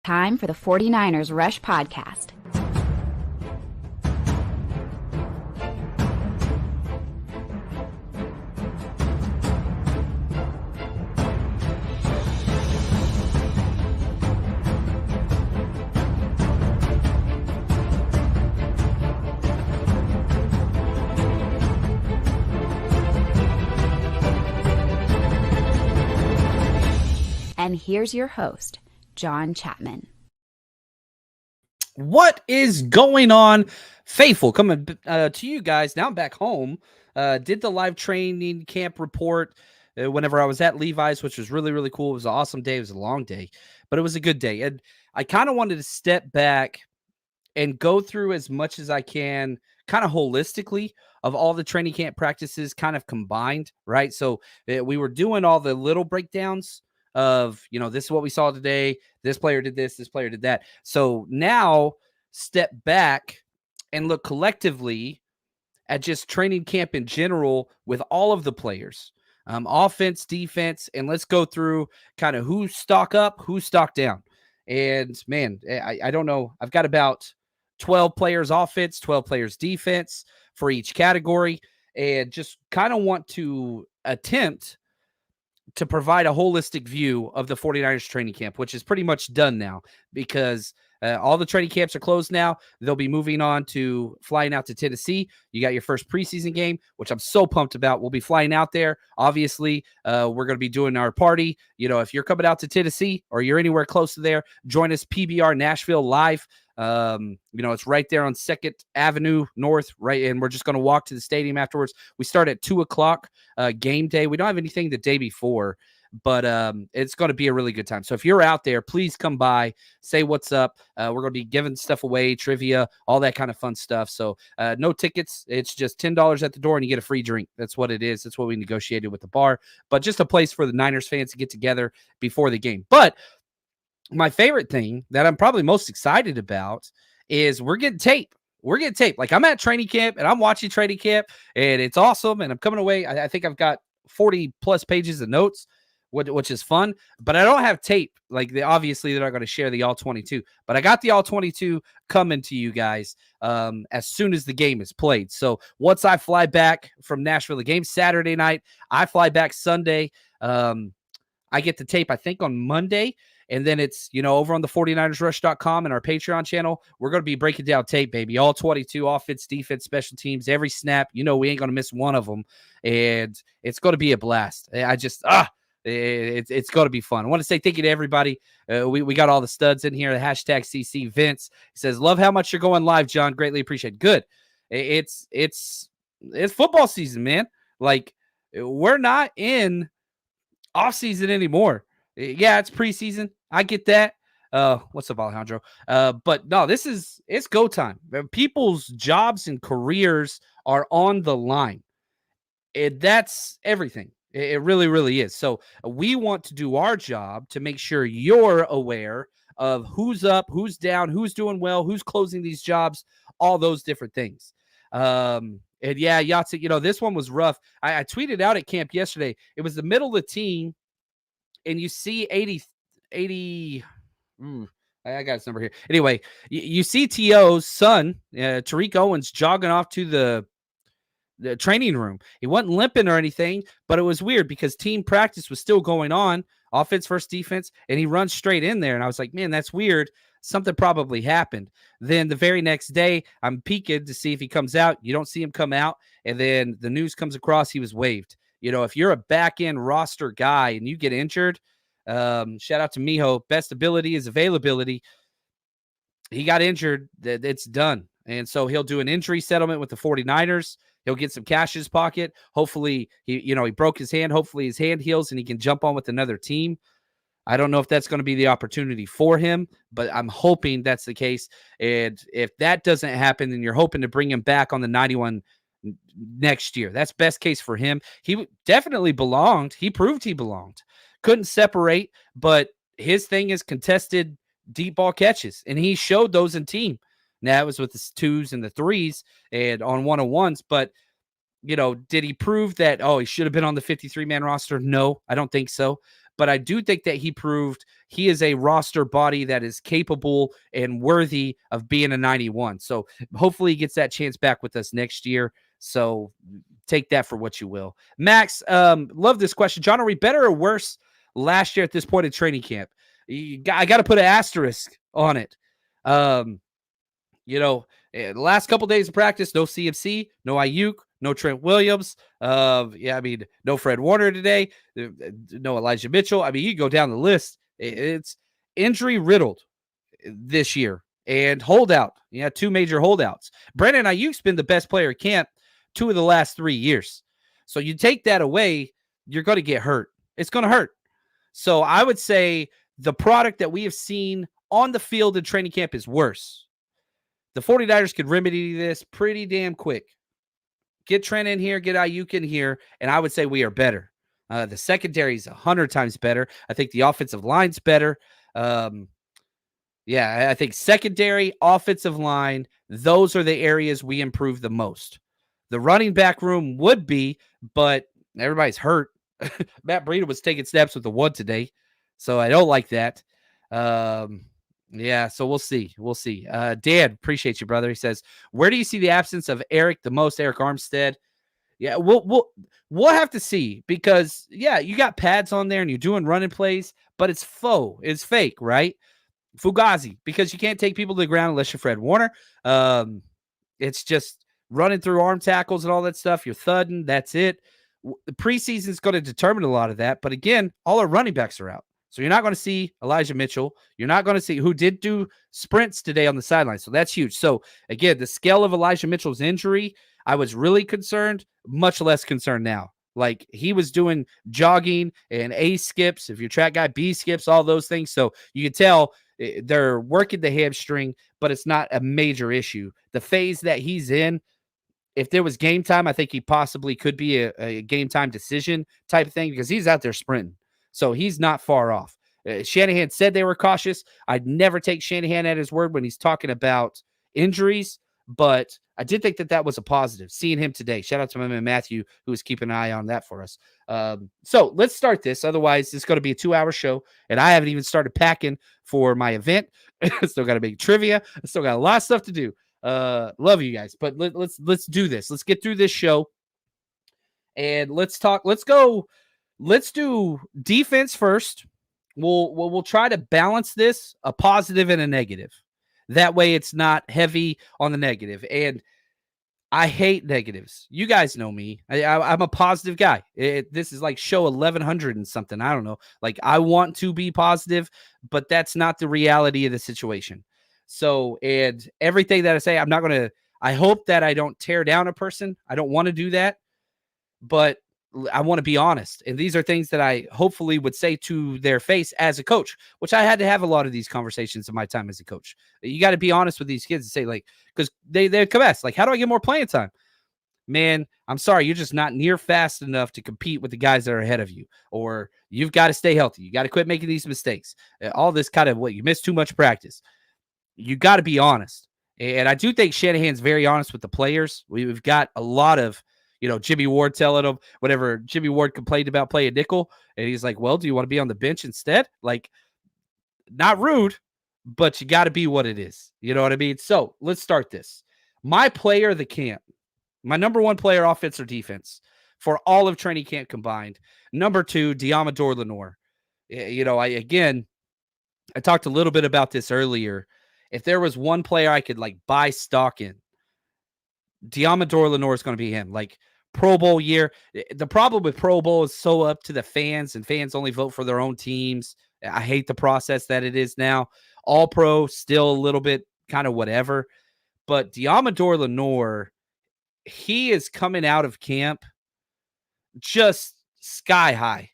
Time for the 49ers Rush Podcast. And here's your host, John Chapman. What is going on, faithful? Coming to you guys. Now I'm back home. Did the live training camp report whenever I was at Levi's, which was really, really cool. It was an awesome day. It was a long day, but it was a good day. And I kind of wanted to step back and go through as much as I can, kind of holistically, of all the training camp practices kind of combined, right? So we were doing all the little breakdowns of, this is what we saw today. This player did this player did that. So now step back and look collectively at just training camp in general with all of the players, offense, defense, and let's go through kind of who's stock up, who's stock down. And man, I don't know. I've got about 12 players offense, 12 players defense for each category, and just kind of want to attempt to provide a holistic view of the 49ers training camp, which is pretty much done now because all the training camps are closed now. They'll be moving on to flying out to Tennessee. You got your first preseason game, which I'm so pumped about. We'll be flying out there. Obviously, we're going to be doing our party. If you're coming out to Tennessee or you're anywhere close to there, join us PBR Nashville live. It's right there on 2nd Avenue North, right? And we're just going to walk to the stadium afterwards. We start at 2:00 game day. We don't have anything the day before, but it's going to be a really good time. So if you're out there, please come by, say what's up. We're going to be giving stuff away, trivia, all that kind of fun stuff. So no tickets. It's just $10 at the door and you get a free drink. That's what it is. That's what we negotiated with the bar, but just a place for the Niners fans to get together before the game. But my favorite thing that I'm probably most excited about is we're getting tape. We're getting tape. Like I'm at training camp and I'm watching training camp and it's awesome. And I'm coming away. I think I've got 40 plus pages of notes, which is fun, but I don't have tape. Like obviously they're not going to share the all 22, but I got the all 22 coming to you guys as soon as the game is played. So once I fly back from Nashville, the game Saturday night, I fly back Sunday. I get the tape, I think on Monday. And then it's, over on the 49ersrush.com and our Patreon channel, we're going to be breaking down tape, baby. All 22, offense, defense, special teams, every snap. We ain't going to miss one of them. And it's going to be a blast. It's going to be fun. I want to say thank you to everybody. We got all the studs in here. The hashtag CC Vince. He says, love how much you're going live, John. Greatly appreciate it. Good. It's football season, man. Like, we're not in off season anymore. Yeah, it's preseason. I get that. What's up, Alejandro? But no, it's go time. People's jobs and careers are on the line. That's everything. It really, really is. So we want to do our job to make sure you're aware of who's up, who's down, who's doing well, who's closing these jobs, all those different things. And yeah, Yahtzee, this one was rough. I tweeted out at camp yesterday. It was the middle of the team. And you see 80, I got his number here. Anyway, you see T.O.'s son, Tariq Owens, jogging off to the training room. He wasn't limping or anything, but it was weird because team practice was still going on, offense versus defense, and he runs straight in there. And I was like, man, that's weird. Something probably happened. Then the very next day, I'm peeking to see if he comes out. You don't see him come out. And then the news comes across he was waived. If you're a back-end roster guy and you get injured, shout out to Miho. Best ability is availability. He got injured. It's done. And so he'll do an injury settlement with the 49ers. He'll get some cash in his pocket. Hopefully, he broke his hand. Hopefully his hand heals and he can jump on with another team. I don't know if that's going to be the opportunity for him, but I'm hoping that's the case. And if that doesn't happen, then you're hoping to bring him back on the 91 next year. That's best case for him. He definitely belonged. He proved he belonged. Couldn't separate, but his thing is contested deep ball catches, and he showed those in team. Now it was with the 2s and the 3s and on 1-on-1s, but did he prove that, he should have been on the 53-man roster? No, I don't think so. but I do think that he proved he is a roster body that is capable and worthy of being a 91. So hopefully he gets that chance back with us next year. So take that for what you will. Max, love this question. John, are we better or worse last year at this point in training camp? I got to put an asterisk on it. The last couple days of practice, no CMC, no Aiyuk, no Trent Williams. No Fred Warner today, no Elijah Mitchell. I mean, you go down the list. It's injury riddled this year and holdout. Yeah, two major holdouts. Brandon Aiyuk's been the best player at camp 2 of the last 3 years. So you take that away, you're going to get hurt. It's going to hurt. So I would say the product that we have seen on the field in training camp is worse. The 49ers could remedy this pretty damn quick. Get Trent in here, get Aiyuk in here, and I would say we are better. The secondary is 100 times better. I think the offensive line's better. I think secondary, offensive line, those are the areas we improve the most. The running back room would be, but everybody's hurt. Matt Breida was taking snaps with the one today, so I don't like that. So we'll see. Dan, appreciate you, brother. He says, where do you see the absence of Eric the most, Eric Armstead? Yeah, we'll have to see because, you got pads on there and you're doing running plays, but it's faux. It's fake, right? Fugazi, because you can't take people to the ground unless you're Fred Warner. It's just running through arm tackles and all that stuff. You're thudding. That's it. The preseason is going to determine a lot of that. But again, all our running backs are out. So you're not going to see Elijah Mitchell. You're not going to see who did do sprints today on the sideline. So that's huge. So again, the scale of Elijah Mitchell's injury, I was really concerned, much less concerned now. Like he was doing jogging and A skips, if you're track guy, B skips, all those things. So you can tell they're working the hamstring, but it's not a major issue. The phase that he's in, if there was game time, I think he possibly could be a game time decision type of thing because he's out there sprinting. So he's not far off. Shanahan said they were cautious. I'd never take Shanahan at his word when he's talking about injuries, but I did think that was a positive, seeing him today. Shout out to my man Matthew, who was keeping an eye on that for us. So let's start this. Otherwise, it's going to be a 2-hour show, and I haven't even started packing for my event. I still got to make trivia. I still got a lot of stuff to do. Love you guys, but let's do this. Let's get through this show, and let's talk. Let's go. Let's do defense first. We'll try to balance this, a positive and a negative. That way it's not heavy on the negative. And I hate negatives. You guys know me. I'm a positive guy. This is like show 1100 and something. I don't know. Like I want to be positive, but that's not the reality of the situation. So, and everything that I say, I hope that I don't tear down a person. I don't want to do that, but I want to be honest. And these are things that I hopefully would say to their face as a coach, which I had to have a lot of these conversations in my time as a coach. You got to be honest with these kids and say, like, because they come ask, like, how do I get more playing time? Man, I'm sorry, you're just not near fast enough to compete with the guys that are ahead of you, or you've got to stay healthy. You got to quit making these mistakes. All this kind of you miss too much practice. You got to be honest. And I do think Shanahan's very honest with the players. We've got a lot of, Jimmy Ward telling him whatever Jimmy Ward complained about playing nickel. And he's like, well, do you want to be on the bench instead? Like, not rude, but you got to be what it is. You know what I mean? So let's start this. My player of the camp, my number one player, offense or defense, for all of training camp combined. Number 2, Diamador Lenore. I talked a little bit about this earlier. If there was one player I could buy stock in, Diamador Lenore is going to be him. Pro Bowl year. The problem with Pro Bowl is so up to the fans, and fans only vote for their own teams. I hate the process that it is now. All Pro, still a little bit kind of whatever. But Diamador Lenore, he is coming out of camp just sky high.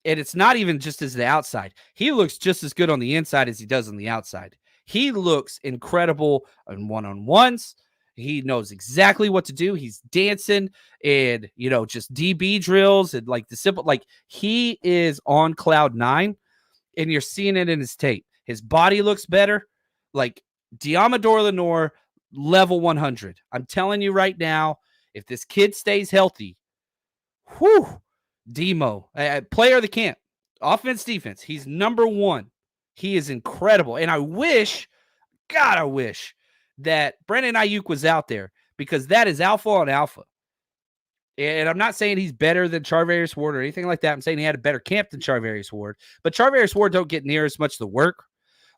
And it's not even just as the outside. He looks just as good on the inside as he does on the outside. He looks incredible on one-on-ones. He knows exactly what to do. He's dancing and, just DB drills and the simple, he is on cloud 9 and you're seeing it in his tape. His body looks better. Diamador Lenore, level 100. I'm telling you right now, if this kid stays healthy, Demo, player of the camp. Offense, defense. He's number one. He is incredible. And I wish that Brandon Aiyuk was out there because that is alpha on alpha. And I'm not saying he's better than Charvarius Ward or anything like that. I'm saying he had a better camp than Charvarius Ward. But Charvarius Ward don't get near as much of the work.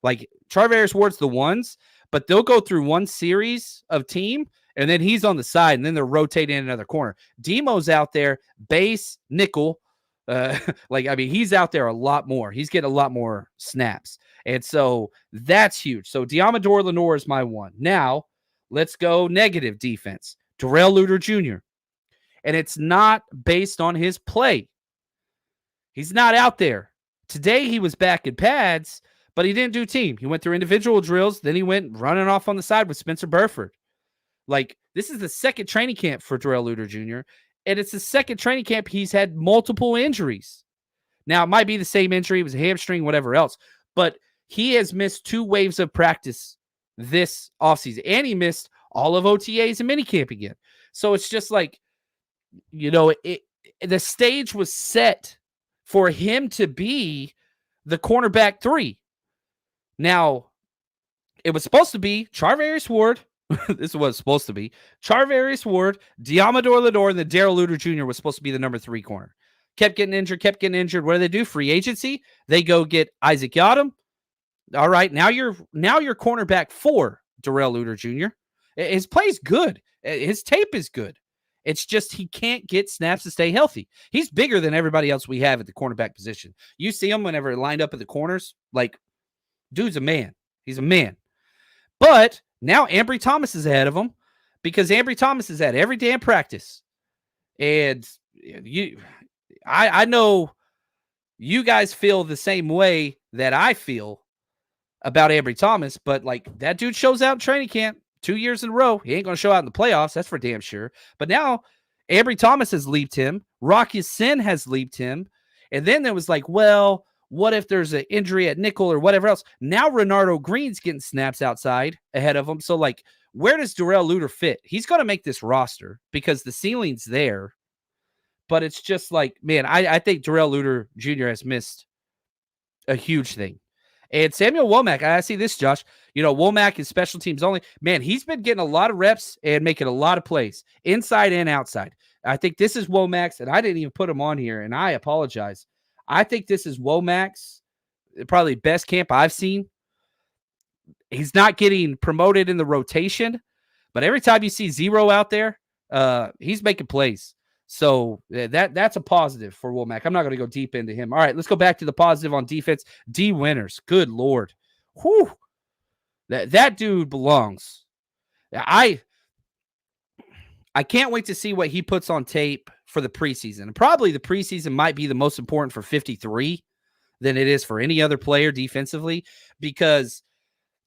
Like Charvarius Ward's the ones, but they'll go through one series of team, and then he's on the side, and then they're rotating in another corner. Demo's out there, base, nickel. He's out there a lot more. He's getting a lot more snaps. And so that's huge. So Diamador Lenore is my one. Now, let's go negative defense. Darrell Luter Jr. And it's not based on his play. He's not out there. Today he was back in pads, but he didn't do team. He went through individual drills. Then he went running off on the side with Spencer Burford. Like, this is the second training camp for Darrell Luter Jr., and it's the second training camp he's had multiple injuries. Now, it might be the same injury. It was a hamstring, whatever else. But he has missed 2 waves of practice this offseason, and he missed all of OTAs and minicamp again. So it's just like, the stage was set for him to be the cornerback 3. Now, it was supposed to be Charvarius Ward. This is what it's supposed to be. Charvarius Ward, Diamador Lenore, and then Darrell Luter Jr. was supposed to be the number 3 corner. Kept getting injured. What do they do? Free agency. They go get Isaac Yadam. All right, now you're cornerback 4, Darrell Luter Jr. His play's good. His tape is good. It's just he can't get snaps to stay healthy. He's bigger than everybody else we have at the cornerback position. You see him whenever lined up at the corners, like, dude's a man. He's a man. But now Ambry Thomas is ahead of him because Ambry Thomas is at every damn practice. And I know you guys feel the same way that I feel about Ambry Thomas, but like, that dude shows out in training camp 2 years in a row. He ain't going to show out in the playoffs. That's for damn sure. But now Ambry Thomas has leaped him. Rocky Sin has leaped him. And then there was like, well, what if there's an injury at nickel or whatever else? Now Renardo Green's getting snaps outside ahead of him. So, like, where does Darrell Luter fit? He's going to make this roster because the ceiling's there. But it's just like, man, I think Darrell Luter Jr. has missed a huge thing. And Samuel Womack, I see this, Josh. Womack is special teams only. Man, he's been getting a lot of reps and making a lot of plays, inside and outside. I think this is Womack's, and I didn't even put him on here, and I apologize. I think this is Womack's probably best camp I've seen. He's not getting promoted in the rotation, but every time you see Zero out there, he's making plays. So that's a positive for Womack. I'm not going to go deep into him. All right, let's go back to the positive on defense. D. Winters. Good Lord. Whew. That dude belongs. I can't wait to see what he puts on tape for the preseason. And probably the preseason might be the most important for 53 than it is for any other player defensively, because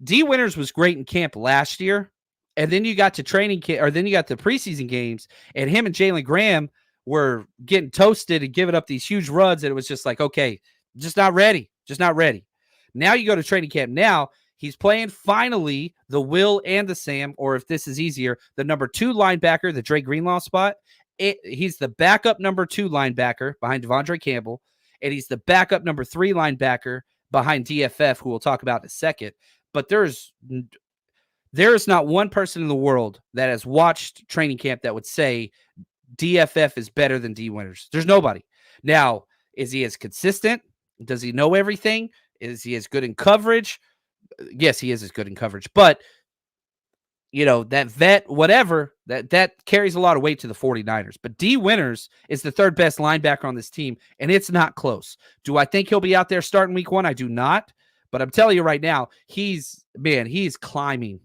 D. Winters was great in camp last year. And then you got to training camp, or then you got the preseason games, and him and Jalen Graham were getting toasted and giving up these huge runs. And it was just like, okay, just not ready. Now you go to training camp. Now he's playing finally the Will and the Sam, or if this is easier, the number 2 linebacker, the Dre Greenlaw spot. He's the backup number 2 linebacker behind Devondre Campbell, and he's the backup number 3 linebacker behind DFF, who we'll talk about in a second. But there is not one person in the world that has watched training camp that would say DFF is better than D. Winters. There's nobody. Now, is he as consistent? Does he know everything? Is he as good in coverage? Yes, he is as good in coverage. But, that vet, whatever, that carries a lot of weight to the 49ers. But D. Winters is the 3rd best linebacker on this team, and it's not close. Do I think he'll be out there starting week 1? I do not. But I'm telling you right now, he's climbing.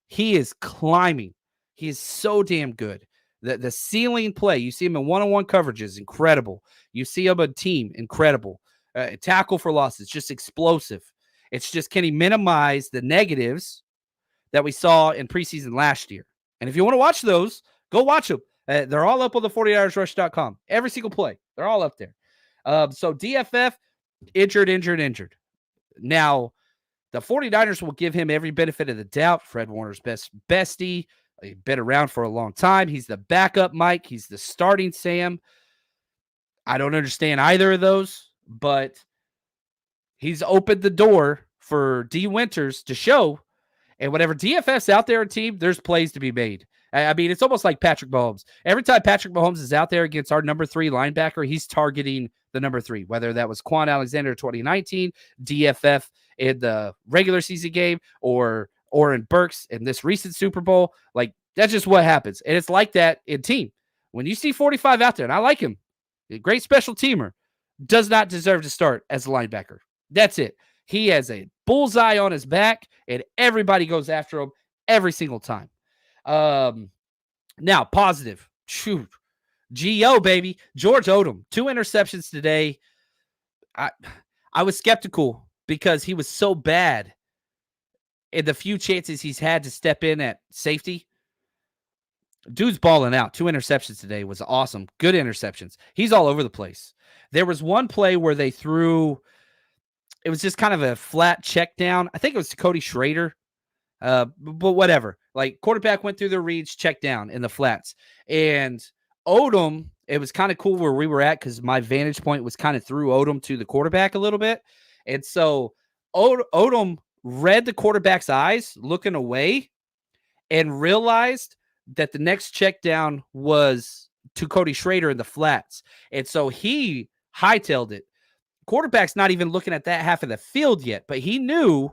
He is climbing. He is so damn good. The ceiling play, you see him in one-on-one coverages, incredible. You see him on team, incredible. Tackle for losses, just explosive. It's just, can he minimize the negatives that we saw in preseason last year? And if you want to watch those, go watch them. They're all up on the 49ersrush.com. Every single play. They're all up there. So DFF, injured. Now, the 49ers will give him every benefit of the doubt. Fred Warner's bestie. He's been around for a long time. He's the backup Mike. He's the starting Sam. I don't understand either of those, but he's opened the door for D Winters to show. And whenever DFS out there on team, there's plays to be made. I mean, it's almost like Patrick Mahomes. Every time Patrick Mahomes is out there against our number 3 linebacker, he's targeting the number 3, whether that was Quan Alexander 2019, DFF in the regular season game, or Oren Burks in this recent Super Bowl. Like, that's just what happens. And it's like that in team. When you see 45 out there, and I like him, a great special teamer, does not deserve to start as a linebacker. That's it. He has a bullseye on his back, and everybody goes after him every single time. Now, positive. Shoot. G.O., baby. George Odom, 2 interceptions today. I was skeptical because he was so bad in the few chances he's had to step in at safety. Dude's balling out. 2 interceptions today was awesome. Good interceptions. He's all over the place. There was one play where they threw, it was just kind of a flat check down. I think it was to Cody Schrader, but whatever. Like, quarterback went through the reads, check down in the flats. And Odom, it was kind of cool where we were at because my vantage point was kind of through Odom to the quarterback a little bit. And so Odom read the quarterback's eyes looking away and realized that the next check down was to Cody Schrader in the flats. And so he hightailed it. Quarterback's not even looking at that half of the field yet, but he knew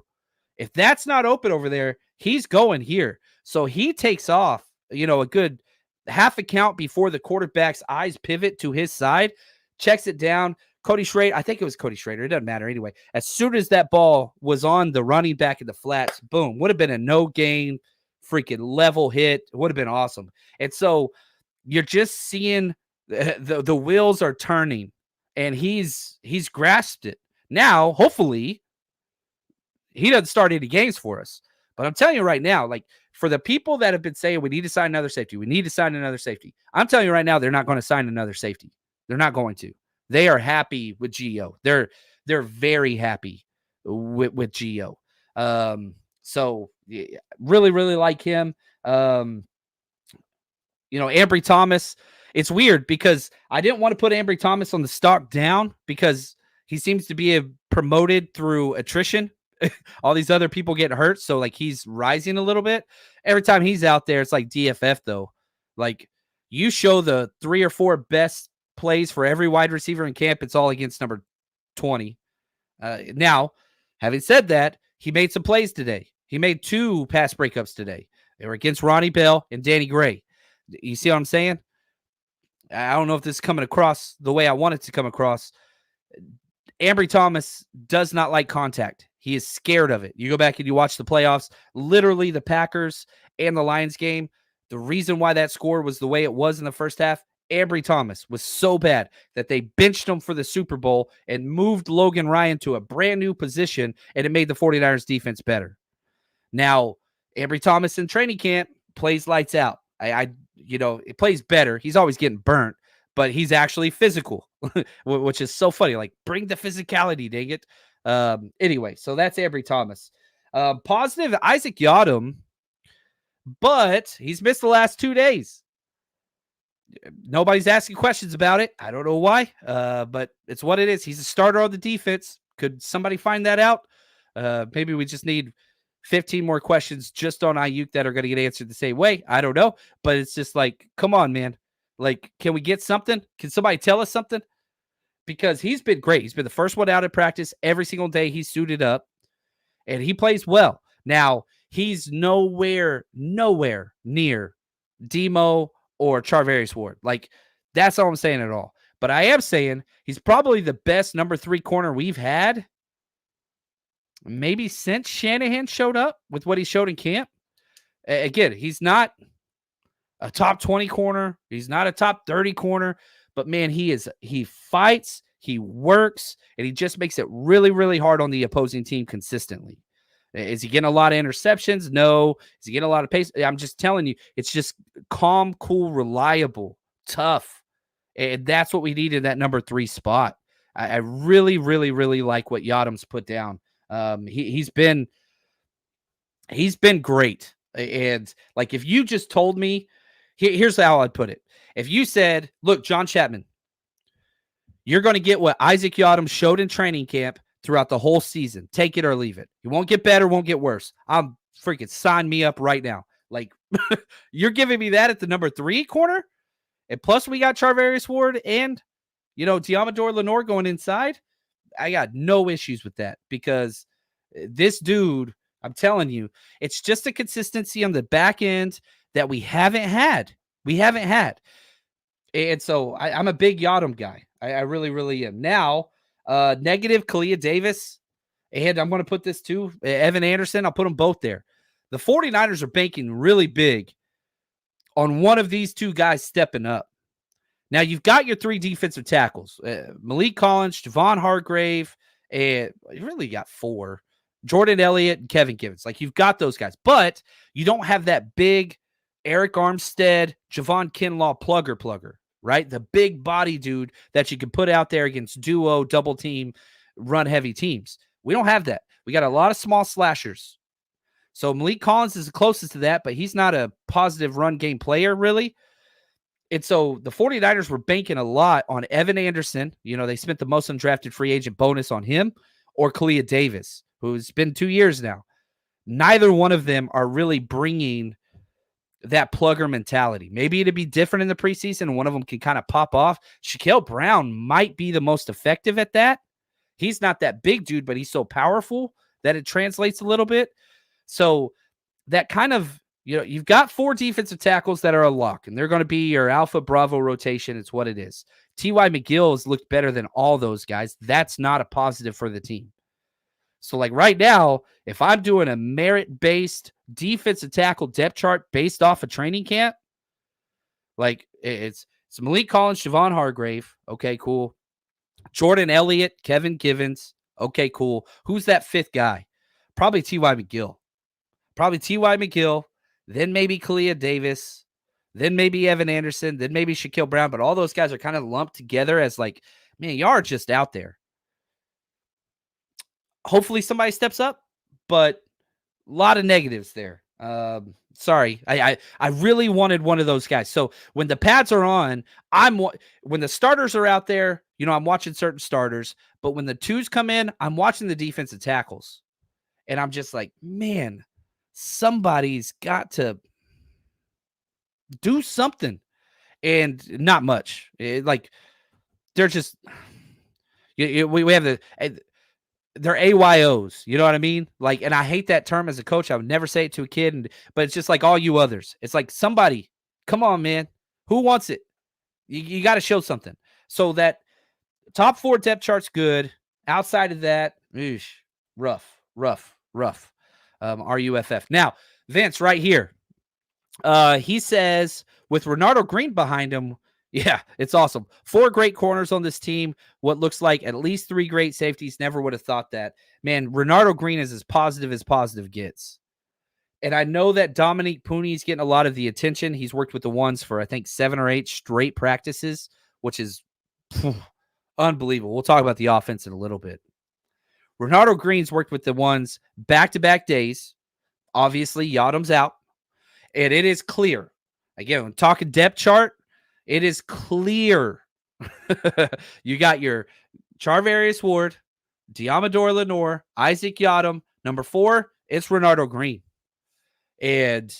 if that's not open over there, he's going here. So he takes off, a good half a count before the quarterback's eyes pivot to his side, checks it down. Cody Schrader, I think it was Cody Schrader. It doesn't matter anyway. As soon as that ball was on the running back in the flats, boom, would have been a no gain, freaking level hit. It would have been awesome. And so you're just seeing the wheels are turning, and he's grasped it. Now, hopefully, he doesn't start any games for us. But I'm telling you right now, like, for the people that have been saying we need to sign another safety, I'm telling you right now, they're not going to sign another safety. They're not going to. They are happy with Gio. They're very happy with Gio. So yeah, really, really like him. Ambry Thomas. It's weird because I didn't want to put Ambry Thomas on the stock down because he seems to be promoted through attrition. All these other people getting hurt, so like he's rising a little bit. Every time he's out there, it's like DFF though. Like, you show the 3 or 4 best plays for every wide receiver in camp, it's all against number 20. Now, having said that, he made some plays today. He made 2 pass breakups today. They were against Ronnie Bell and Danny Gray. You see what I'm saying? I don't know if this is coming across the way I want it to come across. Ambry Thomas does not like contact. He is scared of it. You go back and you watch the playoffs, literally the Packers and the Lions game. The reason why that score was the way it was in the first half, Ambry Thomas was so bad that they benched him for the Super Bowl and moved Logan Ryan to a brand new position, and it made the 49ers defense better. Now, Ambry Thomas in training camp plays lights out. It plays better. He's always getting burnt, but he's actually physical, which is so funny. Like, bring the physicality, dang it. Anyway, so that's Ambry Thomas. Positive, Isaac Yiadom, but he's missed the last 2 days. Nobody's asking questions about it. I don't know why, but it's what it is. He's a starter on the defense. Could somebody find that out? Maybe we just need 15 more questions just on Aiyuk that are going to get answered the same way. I don't know, but it's just like, come on, man. Like, can we get something? Can somebody tell us something? Because he's been great. He's been the first one out at practice every single day. He's suited up, and he plays well. Now, he's nowhere near Demo or Charvarius Ward. Like, that's all I'm saying at all. But I am saying he's probably the best number 3 corner we've had, maybe since Shanahan showed up with what he showed in camp. Again, he's not a top 20 corner. He's not a top 30 corner. But, man, he fights, he works, and he just makes it really, really hard on the opposing team consistently. Is he getting a lot of interceptions? No. Is he getting a lot of pace? I'm just telling you, it's just calm, cool, reliable, tough. And that's what we need in that number 3 spot. I really, really, really like what Yiadom's put down. He's been great. And, like, if you just told me, here's how I'd put it. If you said, look, John Chapman, you're going to get what Isaac Yiadom showed in training camp throughout the whole season. Take it or leave it. It won't get better, won't get worse. I'm freaking sign me up right now. Like, you're giving me that at the number 3 corner? And plus we got Charvarius Ward and, Diamador Lenore going inside. I got no issues with that because this dude, I'm telling you, it's just a consistency on the back end that we haven't had. And so I'm a big Yadam guy. I really, really am. Now, negative Kalia Davis. And I'm going to put this too. Evan Anderson. I'll put them both there. The 49ers are banking really big on one of these two guys stepping up. Now, you've got your 3 defensive tackles. Malik Collins, Javon Hargrave, and you really got 4. Jordan Elliott and Kevin Givens. Like, you've got those guys. But you don't have that big Eric Armstead, Javon Kinlaw plugger, right? The big body dude that you can put out there against duo, double team, run heavy teams. We don't have that. We got a lot of small slashers. So Malik Collins is the closest to that, but he's not a positive run game player, really. And so the 49ers were banking a lot on Evan Anderson. They spent the most undrafted free agent bonus on him, or Kalia Davis, who's been 2 years now. Neither one of them are really bringing that plugger mentality. Maybe it'd be different in the preseason. One of them can kind of pop off. Shaquille Brown might be the most effective at that. He's not that big dude, but he's so powerful that it translates a little bit. So that kind of, you've got 4 defensive tackles that are a lock, and they're going to be your Alpha Bravo rotation. It's what it is. T.Y. McGill has looked better than all those guys. That's not a positive for the team. So, like, right now, if I'm doing a merit-based defensive tackle depth chart based off a training camp, like, it's Malik Collins, Javon Hargrave. Okay, cool. Jordan Elliott, Kevin Givens. Okay, cool. Who's that 5th guy? Probably T.Y. McGill. Then maybe Kalia Davis. Then maybe Evan Anderson. Then maybe Shaquille Brown. But all those guys are kind of lumped together as like, man, y'all are just out there. Hopefully somebody steps up, but a lot of negatives there. Sorry. I really wanted one of those guys. So when the pads are on, when the starters are out there, I'm watching certain starters, but when the 2s come in, I'm watching the defensive tackles. And I'm just like, man, somebody's got to do something. And not much. They're just, we have they're AYOs. You know what I mean? Like, and I hate that term as a coach. I would never say it to a kid, but it's just like all you others. It's like, somebody, come on, man. Who wants it? You got to show something. So that top 4 depth chart's good. Outside of that, rough. RUFF. Now, Vince right here. He says, with Renardo Green behind him, yeah, it's awesome. 4 great corners on this team. What looks like at least 3 great safeties. Never would have thought that. Man, Renardo Green is as positive gets. And I know that Dominique Pooney's getting a lot of the attention. He's worked with the ones for, I think, 7 or 8 straight practices, which is unbelievable. We'll talk about the offense in a little bit. Renardo Green's worked with the ones back-to-back days. Obviously, Yadam's out. And it is clear. Again, talking depth chart, it is clear. You got your Charvarius Ward, Diamador Lenore, Isaac Yadam. Number 4, it's Renardo Green. And,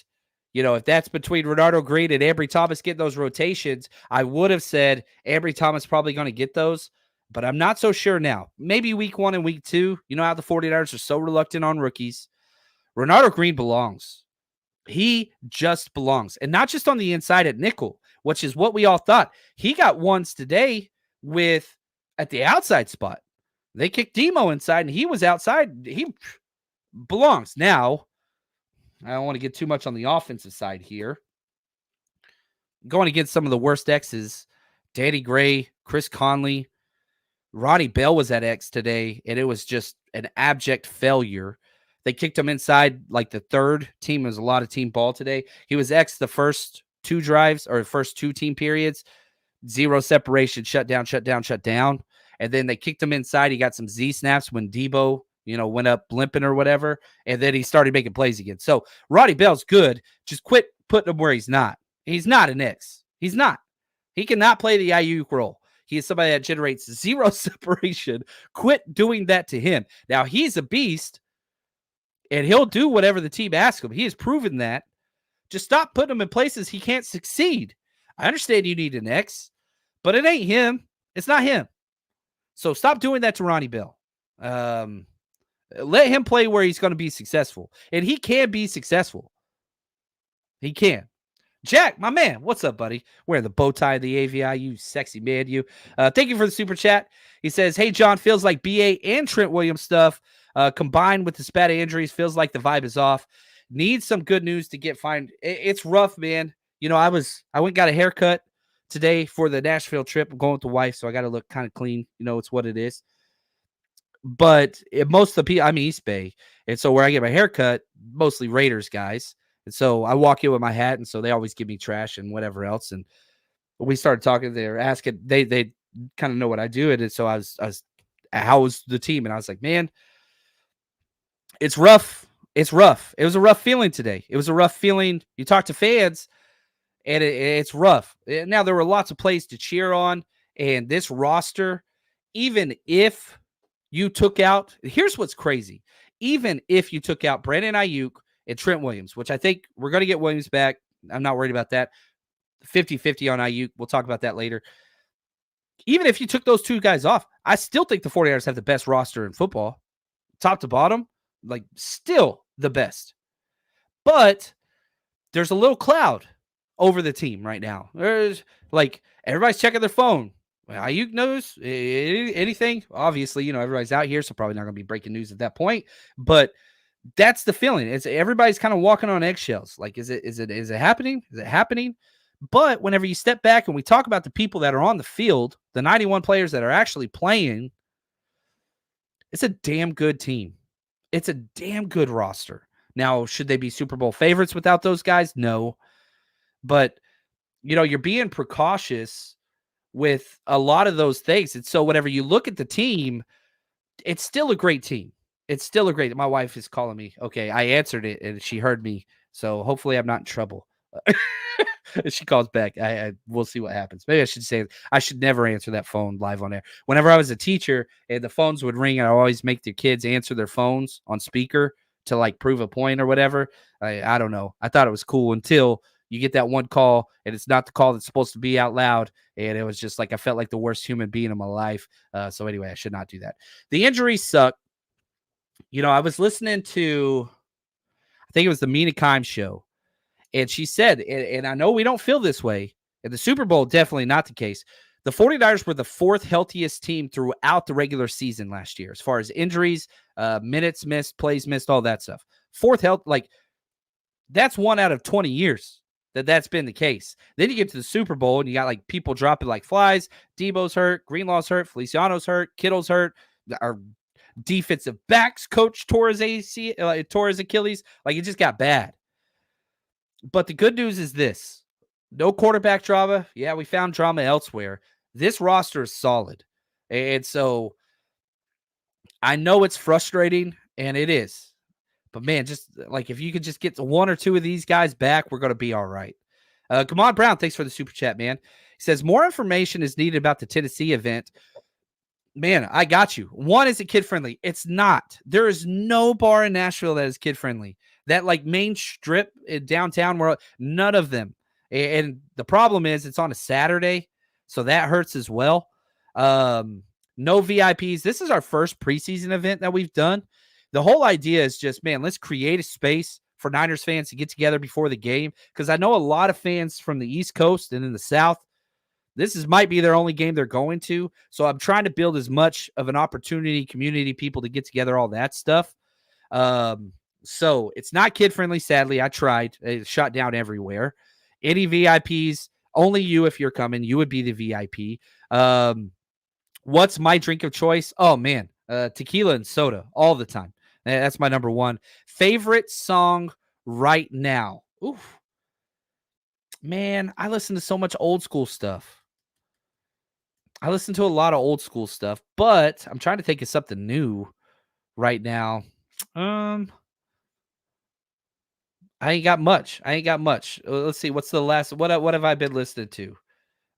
if that's between Renardo Green and Ambry Thomas getting those rotations, I would have said Ambry Thomas probably going to get those. But I'm not so sure now. Maybe week 1 and week 2. You know how the 49ers are so reluctant on rookies. Renardo Green belongs. He just belongs. And not just on the inside at nickel, which is what we all thought. He got ones today at the outside spot. They kicked Demo inside, and he was outside. He belongs. Now, I don't want to get too much on the offensive side here. Going against some of the worst X's, Danny Gray, Chris Conley, Ronnie Bell was at X today, and it was just an abject failure. They kicked him inside like the 3rd team. There was a lot of team ball today. He was X the first 2 drives or first 2 team periods. 0 separation, shut down. And then they kicked him inside. He got some Z snaps when Debo, went up limping or whatever. And then he started making plays again. So Ronnie Bell's good. Just quit putting him where he's not. He's not an X. He's not. He cannot play the Aiyuk role. He is somebody that generates zero separation. Quit doing that to him. Now, he's a beast, and he'll do whatever the team asks him. He has proven that. Just stop putting him in places he can't succeed. I understand you need an X, but it ain't him. It's not him. So stop doing that to Ronnie Bell. Let him play where he's going to be successful. And he can be successful. He can. Jack, my man, what's up, buddy? Wearing the bow tie of the AVI, you sexy man, you. Thank you for the super chat. He says, hey, John, feels like BA and Trent Williams stuff combined with the spat of injuries feels like the vibe is off. Needs some good news to get fine. It's rough, man. You know, I went and got a haircut today for the Nashville trip. I'm going with the wife, so I got to look kind of clean. You know, it's what it is. But most of the people, I'm East Bay. And so where I get my haircut, mostly Raiders guys. And so I walk in with my hat, and so they always give me trash and whatever else. And we started talking. They were asking, they kind of know what I do. And so I was, how was the team? And I was like, man, it's rough. It's rough. It was a rough feeling today. It was a rough feeling. You talk to fans, and it's rough. Now, there were lots of plays to cheer on, and this roster, even if you took out, here's what's crazy. Even if you took out Brandon Aiyuk and Trent Williams, which I think we're going to get Williams back. I'm not worried about that. 50-50 on Aiyuk. We'll talk about that later. Even if you took those two guys off, I still think the 49ers have the best roster in football. Top to bottom, like still the best. But there's a little cloud over the team right now. There's like everybody's checking their phone. Aiyuk knows anything. Obviously, you know, everybody's out here, so probably not going to be breaking news at that point. But that's the feeling. It's everybody's kind of walking on eggshells. Like, is it happening? Is it happening? But whenever you step back and we talk about the people that are on the field, the 91 players that are actually playing, it's a damn good team. It's a damn good roster. Now, should they be Super Bowl favorites without those guys? No. But, you know, you're being precautious with a lot of those things. And so whenever you look at the team, it's still a great team. It's still a great. My wife is calling me. Okay, I answered it and she heard me. So hopefully I'm not in trouble. She calls back. We'll see what happens. Maybe I should say I should never answer that phone live on air. Whenever I was a teacher and the phones would ring, I always make the kids answer their phones on speaker to like prove a point or whatever. I don't know. I thought it was cool until you get that one call and it's not the call that's supposed to be out loud. And it was just like I felt like the worst human being in my life. So anyway, I should not do that. The injuries suck. You know, I was listening to, I think it was the Mina Kimes show. And she said, and I know we don't feel this way, in the Super Bowl, definitely not the case. The 49ers were the fourth healthiest team throughout the regular season last year, as far as injuries, minutes missed, plays missed, all that stuff. Fourth health, like that's 1 out of 20 years that's been the case. Then you get to the Super Bowl and you got like people dropping like flies. Debo's hurt, Greenlaw's hurt, Feliciano's hurt, Kittle's hurt. Our defensive backs coach tore his Achilles. Like it just got bad. But the good news is this. No quarterback drama. Yeah, we found drama elsewhere. This roster is solid. And so I know it's frustrating, and it is. But, man, just like if you could just get 1 or 2 of these guys back, we're going to be all right. Come on, Brown. Thanks for the super chat, man. He says, more information is needed about the Tennessee event. Man, I got you. One, is it kid-friendly? It's not. There is no bar in Nashville that is kid-friendly. That like main strip in downtown, where none of them. And the problem is it's on a Saturday, so that hurts as well. No VIPs. This is our first preseason event that we've done. The whole idea is just, man, let's create a space for Niners fans to get together before the game, because I know a lot of fans from the East Coast and in the South, might be their only game they're going to. So I'm trying to build as much of an opportunity, community, people to get together, all that stuff. So it's not kid-friendly, sadly. I tried. It's shut down everywhere. Any VIPs, only you if you're coming. You would be the VIP. What's my drink of choice? Oh, man. Tequila and soda all the time. That's my number one. Favorite song right now? Oof. Man, I listen to so much old school stuff. I listen to a lot of old school stuff, but I'm trying to think of something new right now. I ain't got much. Let's see. What's the last? What have I been listening to?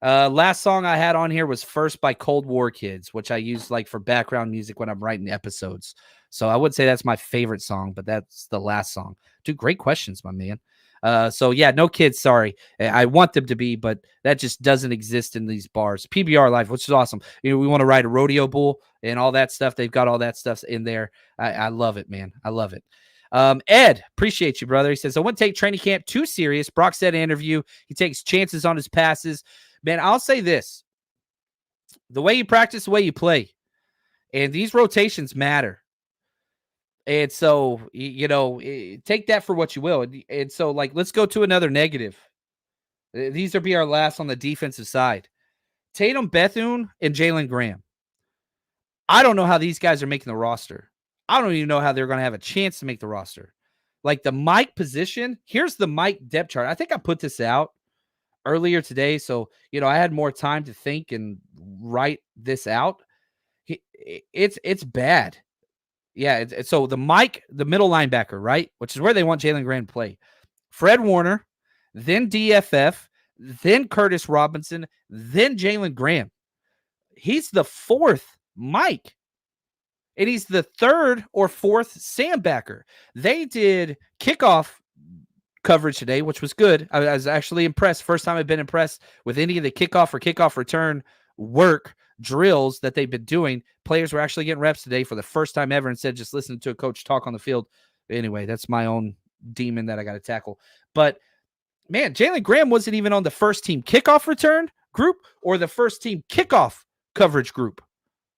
Last song I had on here was First by Cold War Kids, which I use like for background music when I'm writing episodes. So I would say that's my favorite song, but that's the last song. Dude, great questions, my man. So yeah, no kids, sorry. I want them to be, but that just doesn't exist in these bars. PBR Life, which is awesome. You know, we want to ride a rodeo bull and all that stuff. They've got all that stuff in there. I love it, man. I love it. Ed, appreciate you, brother. He says, I wouldn't take training camp too serious. Brock said in an interview, he takes chances on his passes. Man, I'll say this. The way you practice, the way you play. And these rotations matter. And so, you know, take that for what you will. And so, like, let's go to another negative. These will be our last on the defensive side. Tatum Bethune and Jalen Graham. I don't know how these guys are making the roster. I don't even know how they're going to have a chance to make the roster. Like the Mike position, here's the Mike depth chart. I think I put this out earlier today. So, you know, I had more time to think and write this out. It's bad. Yeah. So the Mike, the middle linebacker, right? Which is where they want Jalen Graham to play. Fred Warner, then DFF, then Curtis Robinson, then Jalen Graham. He's the fourth Mike. And he's the third or fourth Sam backer. They did kickoff coverage today, which was good. I was actually impressed. First time I've been impressed with any of the kickoff or kickoff return work drills that they've been doing. Players were actually getting reps today for the first time ever instead of just listening to a coach talk on the field. Anyway, that's my own demon that I got to tackle. But man, Jalen Graham wasn't even on the first team kickoff return group or the first team kickoff coverage group.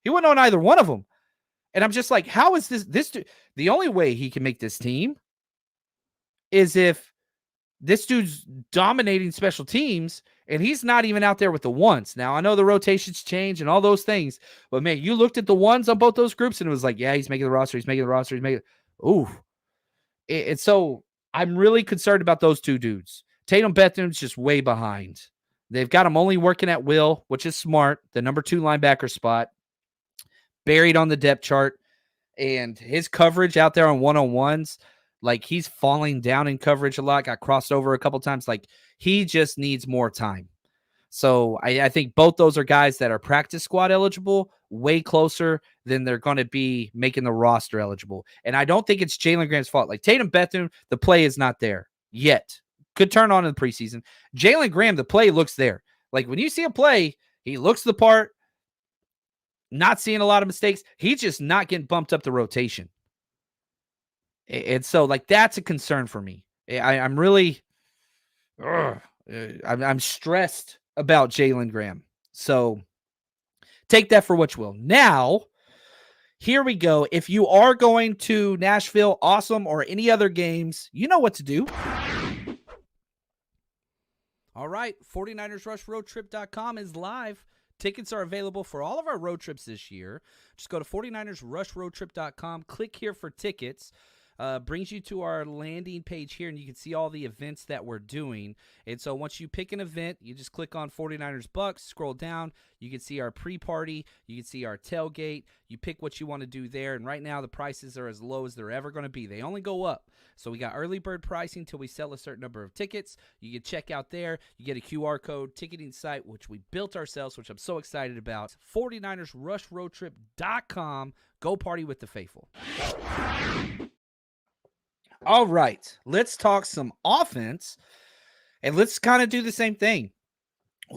He wasn't on either one of them. And I'm just like, how is this the only way he can make this team is if this dude's dominating special teams and he's not even out there with the ones. Now, I know the rotations change and all those things, but man, you looked at the ones on both those groups and it was like, yeah, he's making the roster. He's making the roster. He's making it. Ooh. And so I'm really concerned about those two dudes. Tatum Bethune's just way behind. They've got him only working at will, which is smart. The number 2 linebacker spot. Buried on the depth chart, and his coverage out there on one-on-ones, like he's falling down in coverage a lot, got crossed over a couple times. Like he just needs more time. So I think both those are guys that are practice squad eligible, way closer than they're going to be making the roster eligible. And I don't think it's Jalen Graham's fault. Like Tatum Bethune, the play is not there yet. Could turn on in the preseason. Jalen Graham, the play looks there. Like when you see a play, he looks the part. Not seeing a lot of mistakes. He's just not getting bumped up the rotation. And so, like, that's a concern for me. I'm really, I'm stressed about Jalen Graham. So take that for what you will. Now, here we go. If you are going to Nashville, awesome, or any other games, you know what to do. All right, 49ersRushRoadTrip.com is live. Tickets are available for all of our road trips this year. Just go to 49ersRushRoadTrip.com. Click here for tickets. Brings you to our landing page here, and you can see all the events that we're doing. And so once you pick an event, you just click on 49ers Bucks, scroll down. You can see our pre-party. You can see our tailgate. You pick what you want to do there. And right now the prices are as low as they're ever going to be. They only go up. So we got early bird pricing until we sell a certain number of tickets. You can check out there. You get a QR code ticketing site, which we built ourselves, which I'm so excited about. 49ersRushRoadTrip.com. Go party with the faithful. All right, let's talk some offense, and let's kind of do the same thing.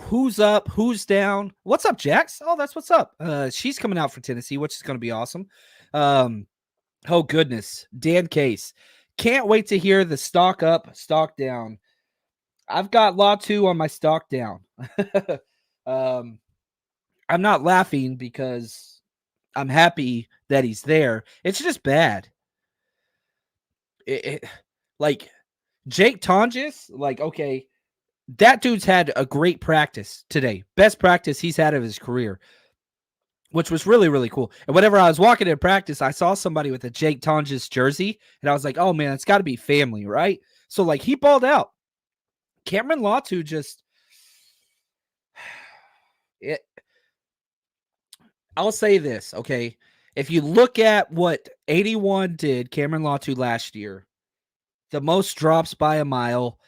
Who's up? Who's down? What's up, Jax? Oh, that's what's up. She's coming out for Tennessee, which is going to be awesome. Oh, goodness. Dan Case. Can't wait to hear the stock up, stock down. I've got Latu on my stock down. I'm not laughing because I'm happy that he's there. It's just bad. Like Jake Tonjes, like, okay, that dude's had a great practice today. Best practice he's had of his career, which was really, really cool. And whenever I was walking in practice, I saw somebody with a Jake Tonjes jersey, and I was like, oh, man, it's got to be family, right? So, like, he balled out. Cameron Latu just I'll say this, okay? If you look at what 81 did, Cameron Latu last year, the most drops by a mile,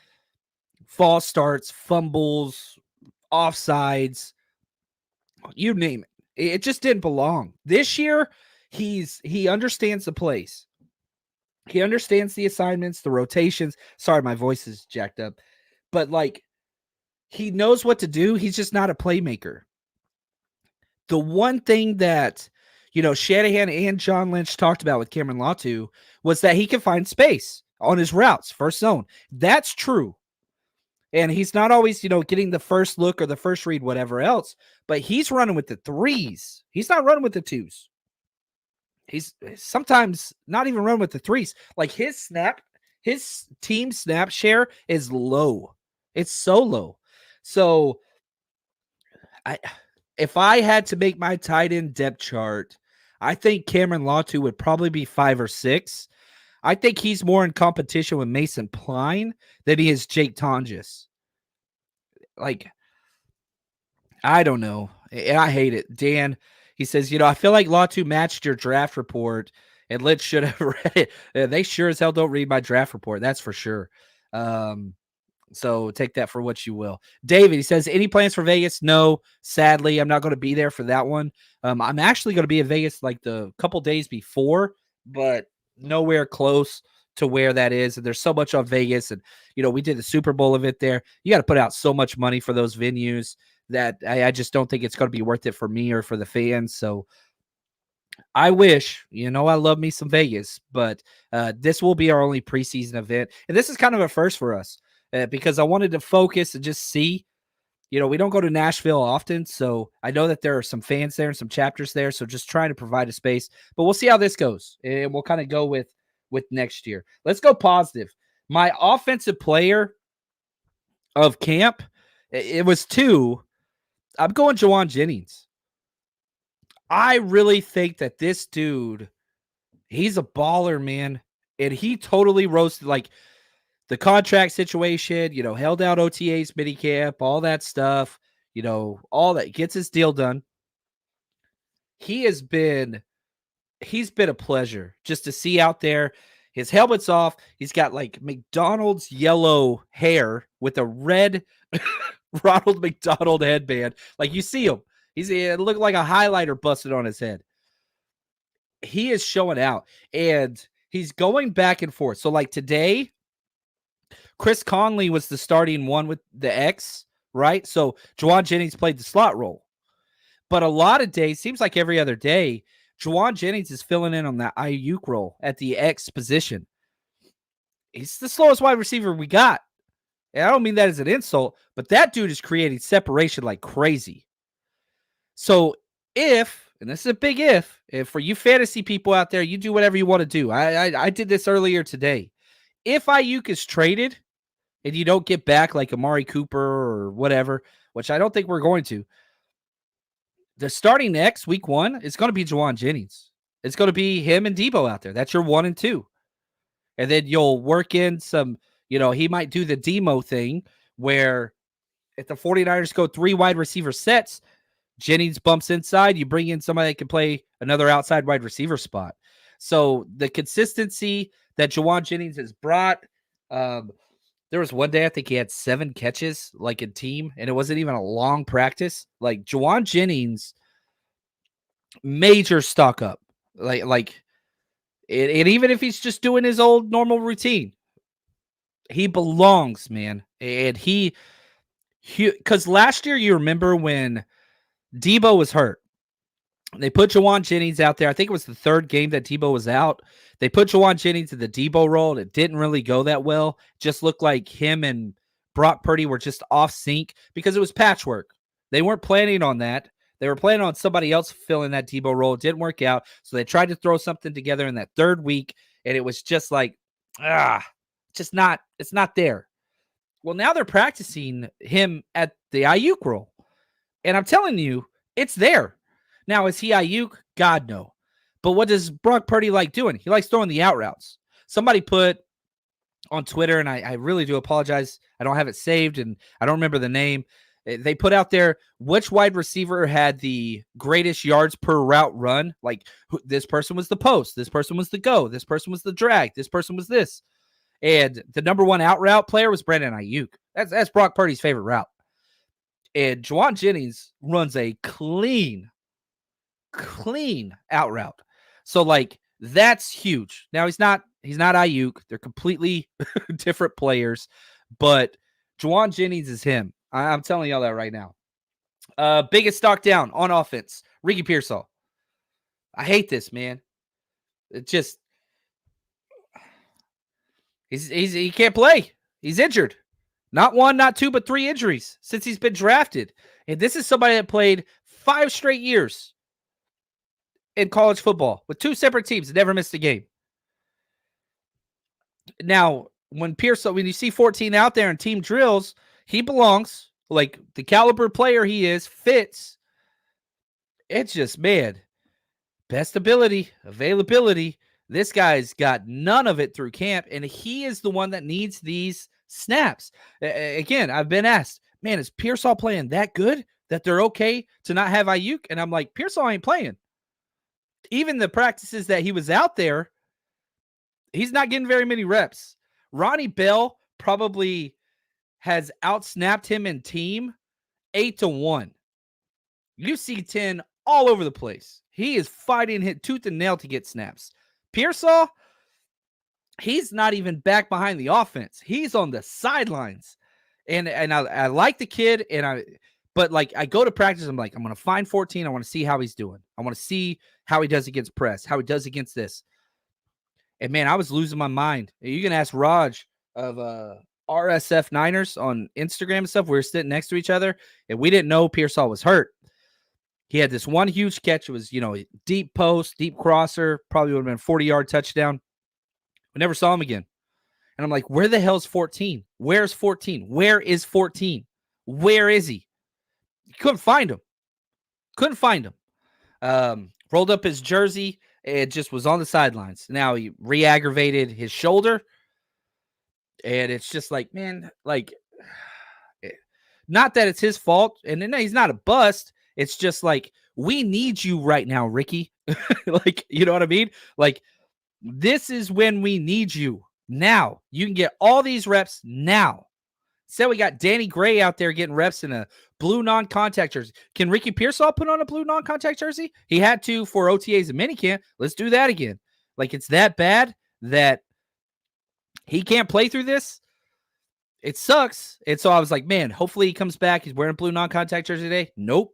false starts, fumbles, offsides, you name it. It just didn't belong. This year, he understands the plays. He understands the assignments, the rotations. Sorry, my voice is jacked up. But, like, he knows what to do. He's just not a playmaker. The one thing that, Shanahan and John Lynch talked about with Cameron Latu was that he can find space on his routes, first zone. That's true. And he's not always, getting the first look or the first read, whatever else, but he's running with the threes. He's not running with the twos. He's sometimes not even running with the threes. Like his team snap share is low. It's so low. So if I had to make my tight end depth chart, I think Cameron Latu would probably be 5 or 6. I think he's more in competition with Mason Pline than he is Jake Tonjes. Like, I don't know. I hate it. Dan, he says, I feel like Latu matched your draft report, and Lynch should have read it. They sure as hell don't read my draft report. That's for sure. So take that for what you will. David, he says, any plans for Vegas? No, sadly, I'm not going to be there for that one. I'm actually going to be in Vegas like the couple days before, but nowhere close to where that is. And there's so much on Vegas. And, we did the Super Bowl event there. You got to put out so much money for those venues that I just don't think it's going to be worth it for me or for the fans. So I wish, I love me some Vegas, but this will be our only preseason event. And this is kind of a first for us. Because I wanted to focus and just see, we don't go to Nashville often. So I know that there are some fans there and some chapters there. So just trying to provide a space, but we'll see how this goes. And we'll kind of go with next year. Let's go positive. My offensive player of camp, it was 2. I'm going Juwan Jennings. I really think that this dude, he's a baller, man. And he totally roasted, like, the contract situation, held out OTAs, minicamp, all that stuff, all that, gets his deal done. He's been a pleasure just to see out there. His helmet's off. He's got like McDonald's yellow hair with a red Ronald McDonald headband. Like, you see him. It looked like a highlighter busted on his head. He is showing out, and he's going back and forth. So, like, today, Chris Conley was the starting one with the X, right? So Juwan Jennings played the slot role. But a lot of days, seems like every other day, Juwan Jennings is filling in on that Aiyuk role at the X position. He's the slowest wide receiver we got. And I don't mean that as an insult, but that dude is creating separation like crazy. So if, and this is a big if for you fantasy people out there, you do whatever you want to do. I did this earlier today. If Aiyuk is traded and you don't get back like Amari Cooper or whatever, which I don't think we're going to, the starting next week 1 is going to be Juwan Jennings. It's going to be him and Debo out there. That's your 1 and 2. And then you'll work in some, he might do the demo thing where if the 49ers go 3 wide receiver sets, Jennings bumps inside, you bring in somebody that can play another outside wide receiver spot. So the consistency that Juwan Jennings has brought, there was one day I think he had 7 catches like in team, and it wasn't even a long practice. Like, Juwan Jennings, major stock up. And even if he's just doing his old normal routine, he belongs, man. And he because last year, you remember when Debo was hurt, they put Juwan Jennings out there. I think it was the 3rd game that Debo was out. They put Juwan Jennings in the Debo role, and it didn't really go that well. Just looked like him and Brock Purdy were just off sync because it was patchwork. They weren't planning on that. They were planning on somebody else filling that Debo role. It didn't work out, so they tried to throw something together in that 3rd week, and it was just like, it's not there. Well, now they're practicing him at the Aiyuk role, and I'm telling you, it's there. Now, is he Aiyuk? God, no. But what does Brock Purdy like doing? He likes throwing the out routes. Somebody put on Twitter, and I really do apologize. I don't have it saved, and I don't remember the name. They put out there which wide receiver had the greatest yards per route run. Like, this person was the post. This person was the go. This person was the drag. This person was this. And the number 1 out route player was Brandon Aiyuk. That's Brock Purdy's favorite route. And Juwan Jennings runs a clean out route. So like that's huge. Now he's not Aiyuk. They're completely different players, but Juwan Jennings is him. I'm telling y'all that right now. Biggest stock down on offense, Ricky Pearsall. I hate this, man. It just he can't play. He's injured. Not one, not two, but 3 injuries since he's been drafted. And this is somebody that played 5 straight years in college football with 2 separate teams and never missed a game. Now, when you see 14 out there in team drills, he belongs. Like the caliber player he is, fits. It's just, man, best ability, availability. This guy's got none of it through camp, and he is the one that needs these snaps. Again, I've been asked, man, is Pearsall playing that good that they're okay to not have Aiyuk? And I'm like, Pearsall ain't playing. Even the practices that he was out there, he's not getting very many reps. Ronnie Bell probably has outsnapped him in team 8-1. You see 10 all over the place. He is fighting hit tooth and nail to get snaps. Pearsall, he's not even back behind the offense. He's on the sidelines. And I like the kid, but like I go to practice, I'm like, I'm gonna find 14. I want to see how he's doing. I want to see how he does against press, how he does against this. And man, I was losing my mind. You can ask Raj of RSF Niners on Instagram and stuff. We were sitting next to each other, and we didn't know Pearsall was hurt. He had this one huge catch. It was, deep post, deep crosser, probably would have been a 40-yard touchdown. We never saw him again. And I'm like, where the hell's 14? Where's 14? Where is 14? Where is he? Couldn't find him. Rolled up his jersey. It just was on the sidelines. Now he re-aggravated his shoulder. And it's just like, man, like, not that it's his fault. And then he's not a bust. It's just like, we need you right now, Ricky. Like, you know what I mean? Like, this is when we need you now. You can get all these reps now. So we got Danny Gray out there getting reps in a blue non-contact jersey. Can Ricky Pearsall put on a blue non-contact jersey? He had to for OTAs and minicamp. Let's do that again. Like, it's that bad that he can't play through this. It sucks. And so I was like, man, hopefully he comes back. He's wearing a blue non-contact jersey today. Nope.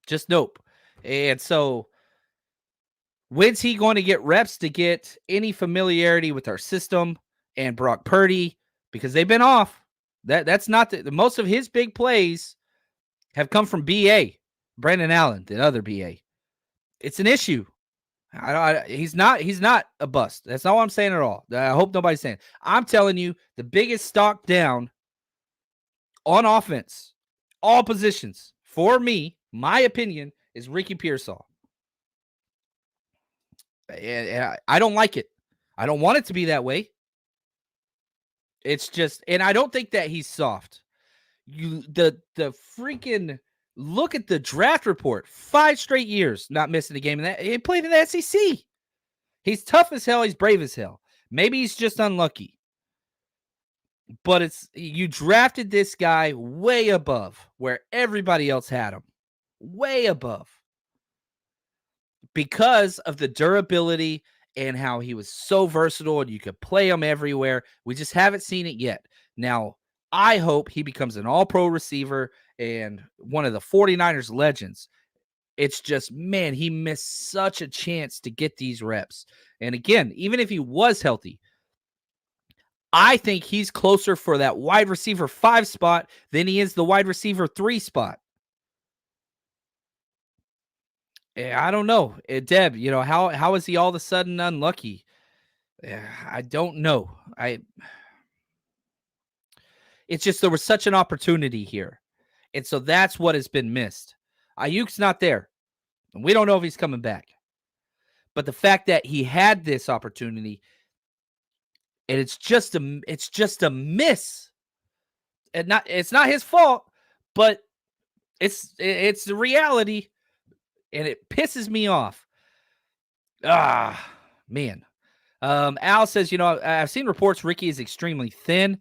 Just nope. And so when's he going to get reps to get any familiarity with our system and Brock Purdy? Because they've been off. That's not the most of his big plays have come from BA, Brandon Allen, the other BA. It's an issue. He's not a bust. That's not what I'm saying at all. I hope nobody's saying. I'm telling you, the biggest stock down on offense, all positions, for me, my opinion, is Ricky Pearsall. And I don't like it. I don't want it to be that way. It's just, and I don't think that he's soft. The freaking look at the draft report. 5 straight years not missing a game in that. He played in the SEC. He's tough as hell. He's brave as hell. Maybe he's just unlucky. But you drafted this guy way above where everybody else had him. Way above. Because of the durability and how he was so versatile and you could play him everywhere. We just haven't seen it yet. Now, I hope he becomes an all-pro receiver and one of the 49ers legends. It's just, man, he missed such a chance to get these reps. And again, even if he was healthy, I think he's closer for that wide receiver 5 spot than he is the wide receiver 3 spot. I don't know. Deb, how is he all of a sudden unlucky? I don't know. It's just there was such an opportunity here. And so that's what has been missed. Aiyuk's not there. And we don't know if he's coming back. But the fact that he had this opportunity, and it's just a miss. And it's not his fault, but it's the reality. And it pisses me off. Man. Al says, I've seen reports Ricky is extremely thin.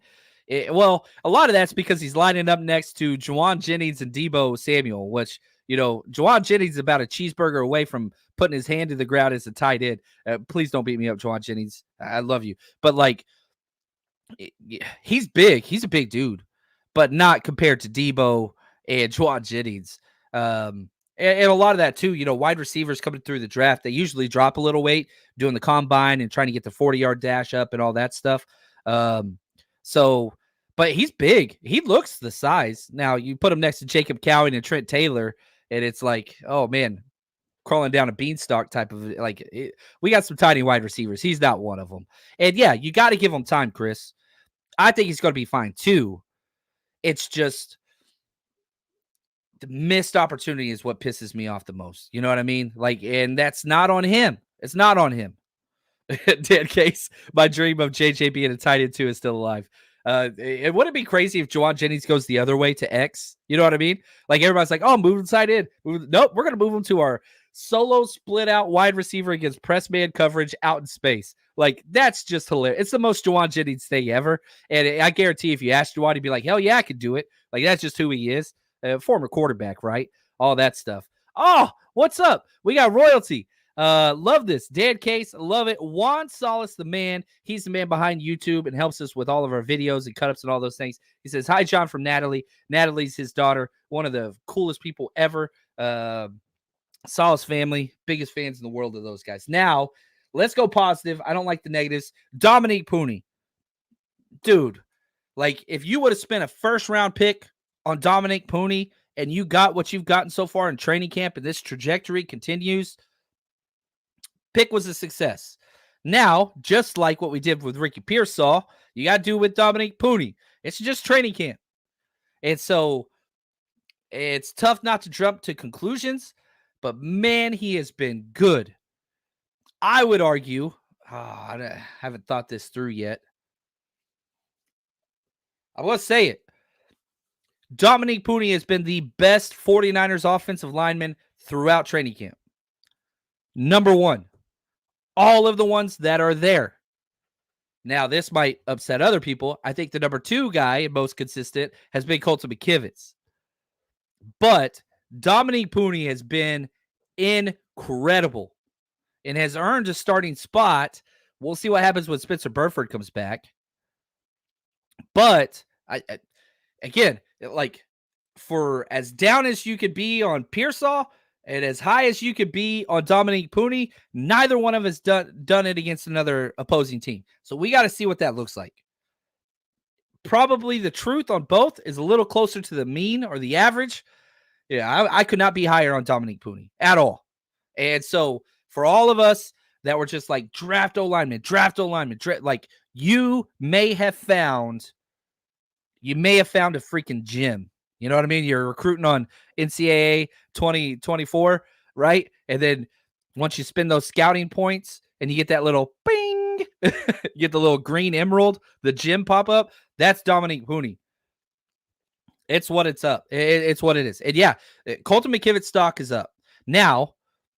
Well, a lot of that's because he's lining up next to Juwan Jennings and Debo Samuel, which, Juwan Jennings is about a cheeseburger away from putting his hand to the ground as a tight end. Please don't beat me up, Juwan Jennings. I love you. But, like, he's big. He's a big dude, but not compared to Debo and Juwan Jennings. And a lot of that, too, wide receivers coming through the draft, they usually drop a little weight doing the combine and trying to get the 40-yard dash up and all that stuff. So, but he's big. He looks the size. Now, you put him next to Jacob Cowing and Trent Taylor, and it's like, oh, man, crawling down a beanstalk type of, we got some tiny wide receivers. He's not one of them. And, yeah, you got to give him time, Chris. I think he's going to be fine, too. It's just the missed opportunity is what pisses me off the most. You know what I mean? Like, and that's not on him. It's not on him. Dan Case, my dream of JJ being a tight end too is still alive. It wouldn't be crazy if Juwan Jennings goes the other way to X. You know what I mean? Like, everybody's like, oh, move him tight end. Nope, we're going to move him to our solo split out wide receiver against press man coverage out in space. Like, that's just hilarious. It's the most Juwan Jennings thing ever. And I guarantee if you asked Juwan, he'd be like, hell yeah, I could do it. Like, that's just who he is. Former quarterback, right? All that stuff. Oh, what's up? We got royalty. Love this. Dan Case, love it. Juan Solis, the man. He's the man behind YouTube and helps us with all of our videos and cut-ups and all those things. He says, hi, John, from Natalie. Natalie's his daughter, one of the coolest people ever. Solis family, biggest fans in the world of those guys. Now, let's go positive. I don't like the negatives. Dominique Pooney. Dude, like, if you would have spent a first-round pick on Dominique Pooney and you got what you've gotten so far in training camp and this trajectory continues, pick was a success. Now, just like what we did with Ricky Pearsall, you got to do with Dominique Pooney. It's just training camp. And so it's tough not to jump to conclusions, but man, he has been good. I would argue, I haven't thought this through yet. I will say it. Dominique Pooney has been the best 49ers offensive lineman throughout training camp. Number one. All of the ones that are there. Now, this might upset other people. I think the number two guy, most consistent, has been Colton McKivitz. But Dominique Pooney has been incredible and has earned a starting spot. We'll see what happens when Spencer Burford comes back. But, again, like, for as down as you could be on Pearsall and as high as you could be on Dominique Pooney, neither one of us done it against another opposing team. So we got to see what that looks like. Probably the truth on both is a little closer to the mean or the average. Yeah, I could not be higher on Dominique Pooney at all. And so for all of us that were just like draft O-lineman, like you may have found a freaking gem. You know what I mean? You're recruiting on NCAA 2024, right? And then once you spend those scouting points and you get that little bing, you get the little green emerald, the gem pop up, that's Dominique Pooney. It's what it's up. It's what it is. And yeah, Colton McKivitz's stock is up. Now,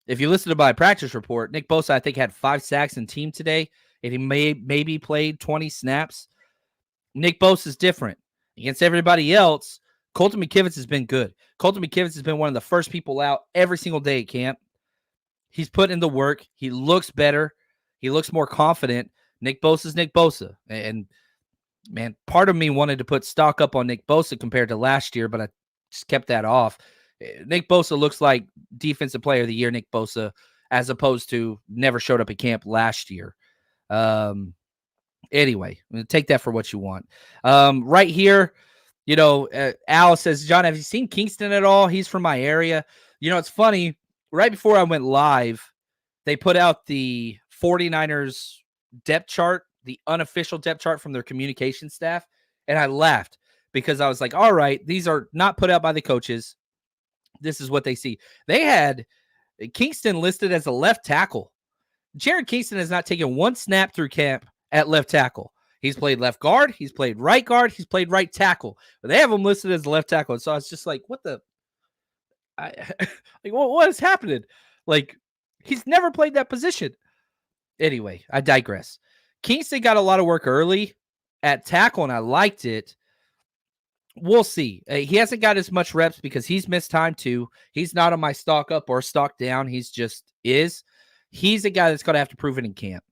if you listen to my practice report, Nick Bosa, I think, had 5 sacks in team today, and he maybe played 20 snaps. Nick Bosa is different. Against everybody else, Colton McKivitz has been good. Colton McKivitz has been one of the first people out every single day at camp. He's put in the work. He looks better. He looks more confident. Nick Bosa's Nick Bosa. And, man, part of me wanted to put stock up on Nick Bosa compared to last year, but I just kept that off. Nick Bosa looks like Defensive Player of the Year Nick Bosa, as opposed to never showed up at camp last year. Anyway, take that for what you want. Right here, Al says, John, have you seen Kingston at all? He's from my area. It's funny. Right before I went live, they put out the 49ers depth chart, the unofficial depth chart from their communication staff. And I laughed because I was like, all right, these are not put out by the coaches. This is what they see. They had Kingston listed as a left tackle. Jared Kingston has not taken one snap through camp at left tackle. He's played left guard. He's played right guard. He's played right tackle. But they have him listed as left tackle. And so I was just like, what the? What is happening? Like, he's never played that position. Anyway, I digress. Kingston got a lot of work early. at tackle, and I liked it. We'll see. He hasn't got as much reps because he's missed time too. He's not on my stock up or stock down. He's just is. He's a guy that's going to have to prove it in camp.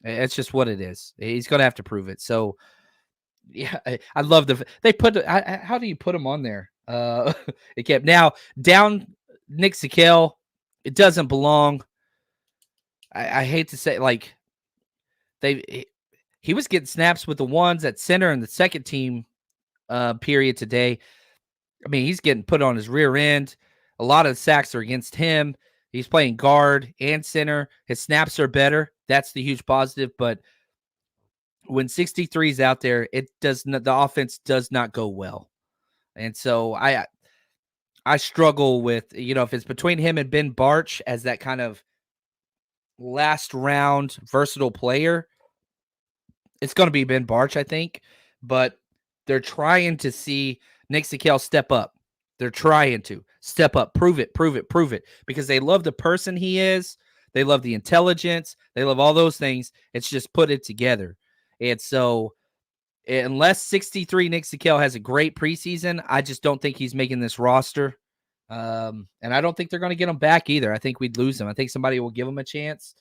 It's just what it is. He's going to have to prove it. So, yeah, I love they put. How do you put him on there? It kept now down Nick Sikel. It doesn't belong. I hate to say, like, he was getting snaps with the ones at center in the second team period today. I mean, he's getting put on his rear end. A lot of the sacks are against him. He's playing guard and center. His snaps are better. That's the huge positive. But when 63 is out there, the offense does not go well. And so I struggle with, if it's between him and Ben Barch as that kind of last round versatile player, it's going to be Ben Barch, I think. But they're trying to see Nick Sikel step up. They're trying to step up, prove it, because they love the person he is. They love the intelligence. They love all those things. It's just put it together. And so unless 63 Nick Sikel has a great preseason, I just don't think he's making this roster. And I don't think they're going to get him back either. I think we'd lose him. I think somebody will give him a chance,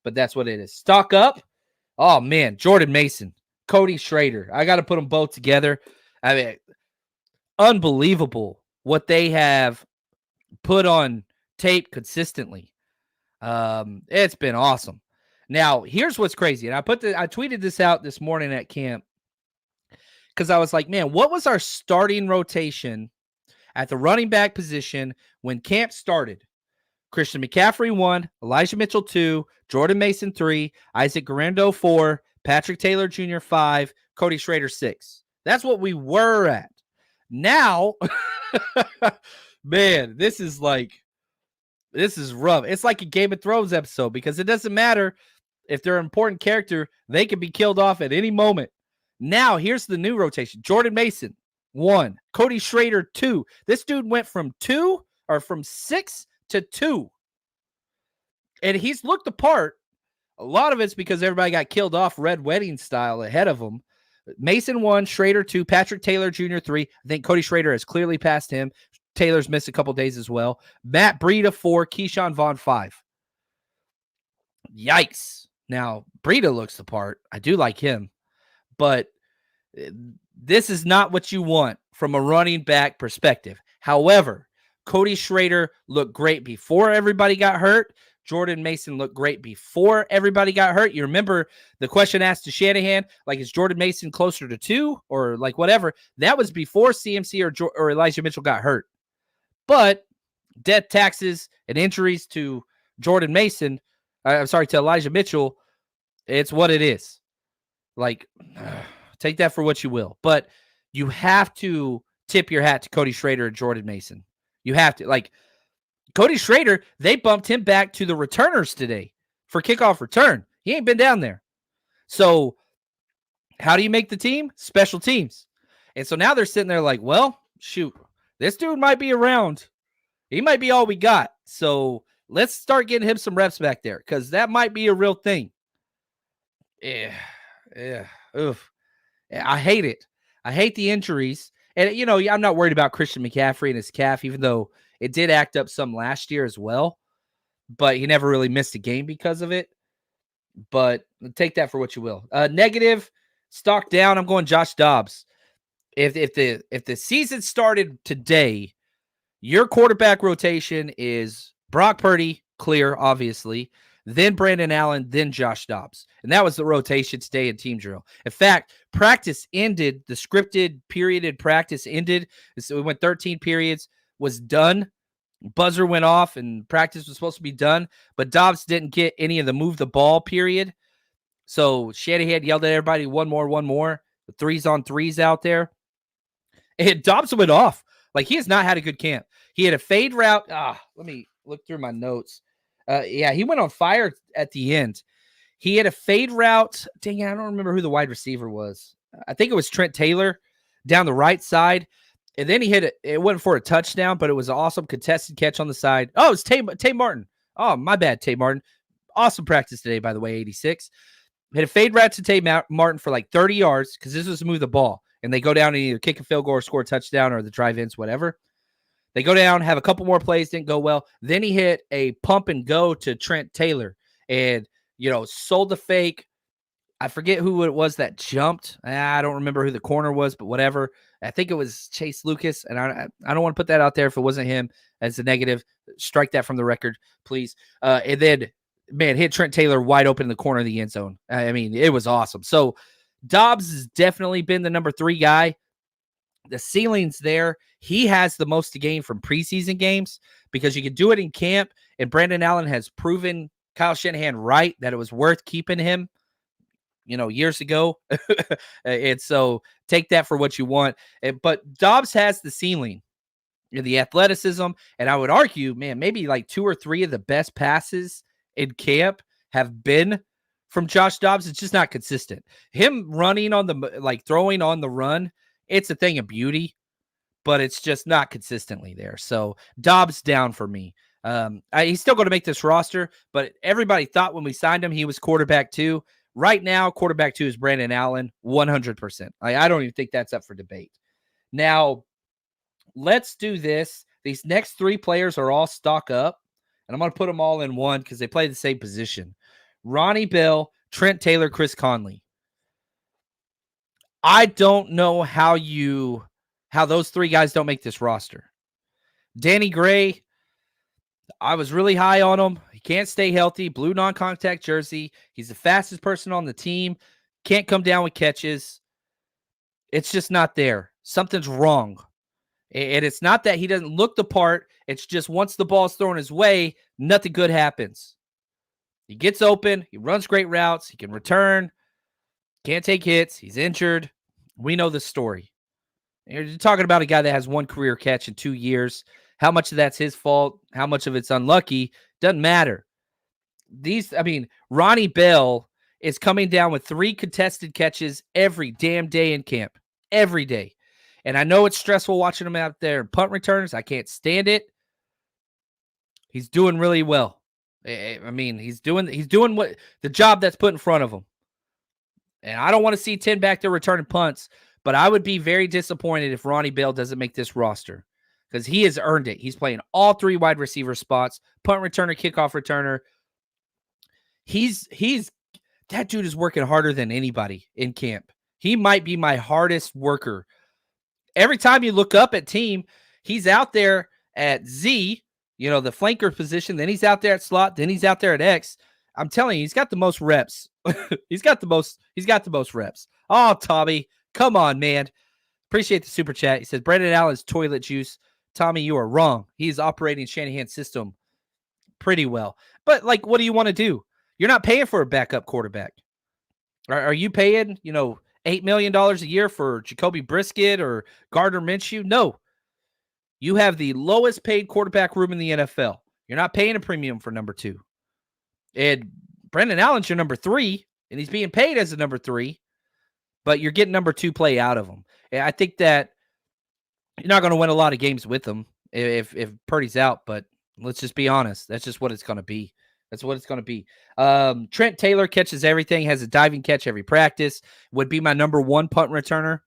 but that's what it is. Stock up. Oh, man, Jordan Mason, Cody Schrader. I got to put them both together. I mean, unbelievable what they have put on tape consistently. It's been awesome. Now, here's what's crazy. And I tweeted this out this morning at camp because I was like, man, what was our starting rotation at the running back position when camp started? Christian McCaffrey 1, Elijah Mitchell 2, Jordan Mason 3, Isaac Guerrero 4, Patrick Taylor Jr. 5, Cody Schrader 6. That's what we were at. Now, man, this is rough. It's like a Game of Thrones episode because it doesn't matter if they're an important character. They can be killed off at any moment. Now, here's the new rotation. Jordan Mason, 1. Cody Schrader, 2. This dude went from 6 to 2. And he's looked the part. A lot of it's because everybody got killed off Red Wedding style ahead of him. Mason 1, Schrader 2, Patrick Taylor Jr. 3. I think Cody Schrader has clearly passed him. Taylor's missed a couple days as well. Matt Breida 4, Keyshawn Vaughn 5. Yikes. Now, Breida looks the part. I do like him. But this is not what you want from a running back perspective. However, Cody Schrader looked great before everybody got hurt. Jordan Mason looked great before everybody got hurt. You remember the question asked to Shanahan, like, is Jordan Mason closer to 2 or like whatever? That was before CMC or Elijah Mitchell got hurt. But death, taxes, and injuries to Jordan Mason, to Elijah Mitchell, it's what it is. Like, take that for what you will. But you have to tip your hat to Cody Schrader and Jordan Mason. You have to. Like, Cody Schrader, they bumped him back to the returners today for kickoff return. He ain't been down there. So how do you make the team? Special teams. And so now they're sitting there like, well, shoot, this dude might be around. He might be all we got. So let's start getting him some reps back there because that might be a real thing. Yeah. Oof. I hate it. I hate the injuries. And, I'm not worried about Christian McCaffrey and his calf, even though it did act up some last year as well. But he never really missed a game because of it. But take that for what you will. Negative, stock down. I'm going Josh Dobbs. If the season started today, your quarterback rotation is Brock Purdy, clear, obviously, then Brandon Allen, then Josh Dobbs. And that was the rotation today in team drill. In fact, practice ended, the scripted perioded practice ended. So we went 13 periods, was done. Buzzer went off and practice was supposed to be done, but Dobbs didn't get any of the move the ball period. So Shanahan yelled at everybody, one more. The 3s-on-3s out there. And Dobbs went off. Like, he has not had a good camp. He had a fade route. Let me look through my notes. He went on fire at the end. He had a fade route. Dang it, I don't remember who the wide receiver was. I think it was Trent Taylor down the right side. And then he hit it. It wasn't for a touchdown, but it was an awesome contested catch on the side. Oh, it's Tay Martin. Oh, my bad, Tay Martin. Awesome practice today, by the way, 86. hit a fade route to Tay Martin for like 30 yards because this was to move the ball. And they go down and either kick a field goal or score a touchdown or the drive-ins, whatever. They go down, have a couple more plays, didn't go well. Then he hit a pump and go to Trent Taylor and, sold the fake. I forget who it was that jumped. I don't remember who the corner was, but whatever. I think it was Chase Lucas, and I don't want to put that out there if it wasn't him as a negative. Strike that from the record, please. And then, man, hit Trent Taylor wide open in the corner of the end zone. I mean, it was awesome. So Dobbs has definitely been the number 3 guy. The ceiling's there. He has the most to gain from preseason games because you can do it in camp, and Brandon Allen has proven Kyle Shanahan right that it was worth keeping him, years ago. And so take that for what you want. But Dobbs has the ceiling, the athleticism, and I would argue, man, maybe like 2 or 3 of the best passes in camp have been from Josh Dobbs. It's just not consistent. Him running on throwing on the run, it's a thing of beauty, but it's just not consistently there. So Dobbs down for me. He's still going to make this roster, but everybody thought when we signed him, he was quarterback 2. Right now, quarterback 2 is Brandon Allen, 100%. I don't even think that's up for debate. Now, let's do this. These next 3 players are all stock up, and I'm going to put them all in one because they play the same position. Ronnie Bell, Trent Taylor, Chris Conley. I don't know how those 3 guys don't make this roster. Danny Gray, I was really high on him. He can't stay healthy. Blue non-contact jersey. He's the fastest person on the team. Can't come down with catches. It's just not there. Something's wrong. And it's not that he doesn't look the part. It's just once the ball's thrown his way, nothing good happens. He gets open. He runs great routes. He can return. Can't take hits. He's injured. We know the story. You're talking about a guy that has 1 career catch in 2 years. How much of that's his fault? How much of it's unlucky? Doesn't matter. Ronnie Bell is coming down with 3 contested catches every damn day in camp. Every day. And I know it's stressful watching him out there in punt returns. I can't stand it. He's doing really well. He's doing what the job that's put in front of him. And I don't want to see 10 back there returning punts, but I would be very disappointed if Ronnie Bell doesn't make this roster because he has earned it. He's playing all 3 wide receiver spots, punt returner, kickoff returner. That dude is working harder than anybody in camp. He might be my hardest worker. Every time you look up at team, he's out there at Z, the flanker position. Then he's out there at slot. Then he's out there at X. I'm telling you, he's got the most reps. He's got the most reps. Oh, Tommy, come on, man. Appreciate the super chat. He says, Brandon Allen's toilet juice. Tommy, you are wrong. He's operating Shanahan's system pretty well. But, what do you want to do? You're not paying for a backup quarterback. Are you paying, $8 million a year for Jacoby Brissett or Gardner Minshew? No. You have the lowest paid quarterback room in the NFL. You're not paying a premium for number 2. And Brandon Allen's your number 3, and he's being paid as a number 3, but you're getting number 2 play out of him. And I think that you're not going to win a lot of games with him if Purdy's out, but let's just be honest. That's just what it's going to be. That's what it's going to be. Trent Taylor catches everything, has a diving catch every practice, would be my number 1 punt returner.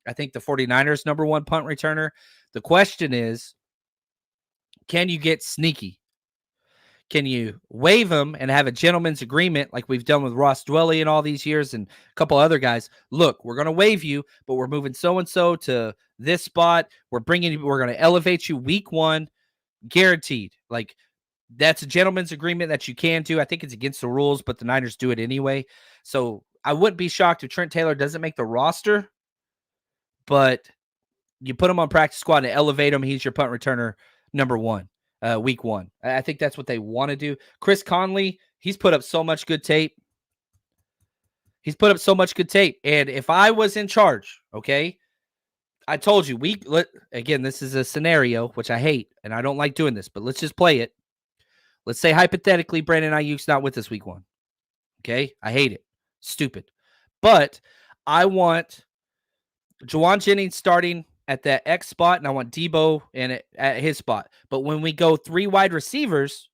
I think the 49ers number 1 punt returner. The question is, can you get sneaky? Can you waive him and have a gentleman's agreement like we've done with Ross Dwelley in all these years and a couple other guys? Look, we're going to waive you, but we're moving so-and-so to this spot. We're going to elevate you week 1, guaranteed. That's a gentleman's agreement that you can do. I think it's against the rules, but the Niners do it anyway. So I wouldn't be shocked if Trent Taylor doesn't make the roster, but you put him on practice squad and elevate him. He's your punt returner number 1. Week 1. I think that's what they want to do. Chris Conley, he's put up so much good tape. And if I was in charge, okay, I told you, again, this is a scenario, which I hate, and I don't like doing this, but let's just play it. Let's say hypothetically Brandon Aiyuk's not with us week 1. Okay? I hate it. Stupid. But I want Juwan Jennings starting at that X spot, and I want Debo at his spot. But when we go 3 wide receivers,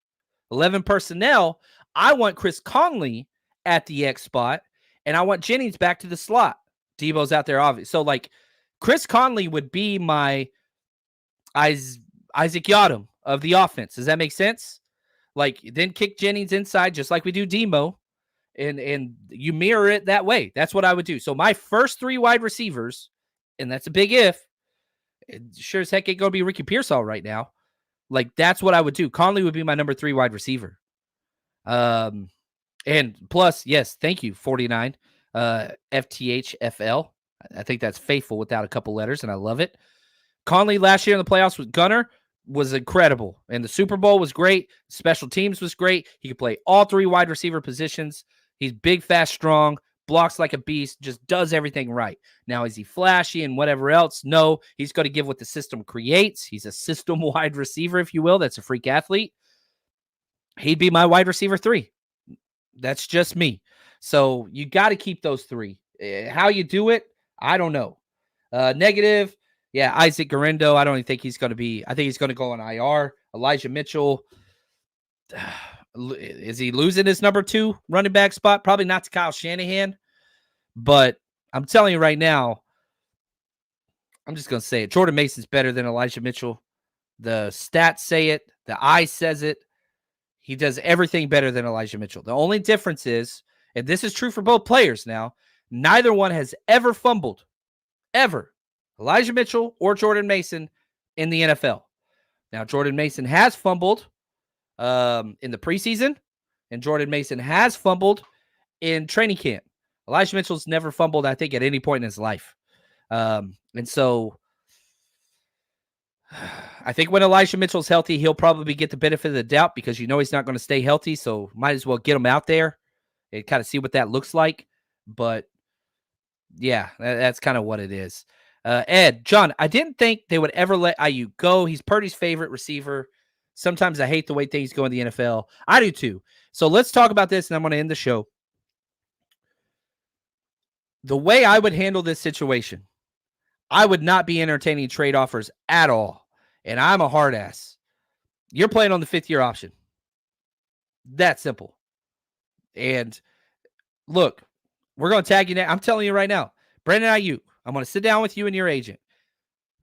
11 personnel, I want Chris Conley at the X spot, and I want Jennings back to the slot. Debo's out there, obviously. So, like, Chris Conley would be my Isaac Yadam of the offense. Does that make sense? Like, then kick Jennings inside just like we do Demo, and you mirror it that way. That's what I would do. So my first 3 wide receivers, and that's a big if, it sure as heck ain't going to be Ricky Pearsall right now. Like, that's what I would do. Conley would be my number 3 wide receiver. And plus, yes, thank you, 49, FTHFL. I think that's faithful without a couple letters, and I love it. Conley last year in the playoffs with Gunner was incredible, and the Super Bowl was great. Special teams was great. He could play all 3 wide receiver positions. He's big, fast, strong, blocks like a beast, just does everything right. Now, is he flashy and whatever else? No, he's going to give what the system creates. He's a system wide receiver, if you will. That's a freak athlete. He'd be my wide receiver 3. That's just me. So you got to keep those 3. How you do it, I don't know. Negative, yeah, Isaac Guerrero. I don't even think he's going to be. I think he's going to go on IR. Elijah Mitchell. Is he losing his number 2 running back spot? Probably not to Kyle Shanahan. But I'm telling you right now, I'm just going to say it. Jordan Mason's better than Elijah Mitchell. The stats say it. The eye says it. He does everything better than Elijah Mitchell. The only difference is, and this is true for both players now, neither one has ever fumbled. Ever. Elijah Mitchell or Jordan Mason in the NFL. Now, Jordan Mason has fumbled in the preseason, and Jordan Mason has fumbled in training camp. Elijah Mitchell's never fumbled, I think, at any point in his life. And so I think when Elijah Mitchell's healthy, he'll probably get the benefit of the doubt because you know he's not going to stay healthy, so might as well get him out there and kind of see what that looks like. But, yeah, that's kind of what it is. Ed, John, I didn't think they would ever let Aiyuk go. He's Purdy's favorite receiver. Sometimes I hate the way things go in the NFL. I do too. So let's talk about this, and I'm going to end the show. The way I would handle this situation, I would not be entertaining trade offers at all. And I'm a hard ass. You're playing on the 5th-year option. That simple. And look, we're going to tag you now. I'm telling you right now, Brandon Aiyuk, I'm going to sit down with you and your agent,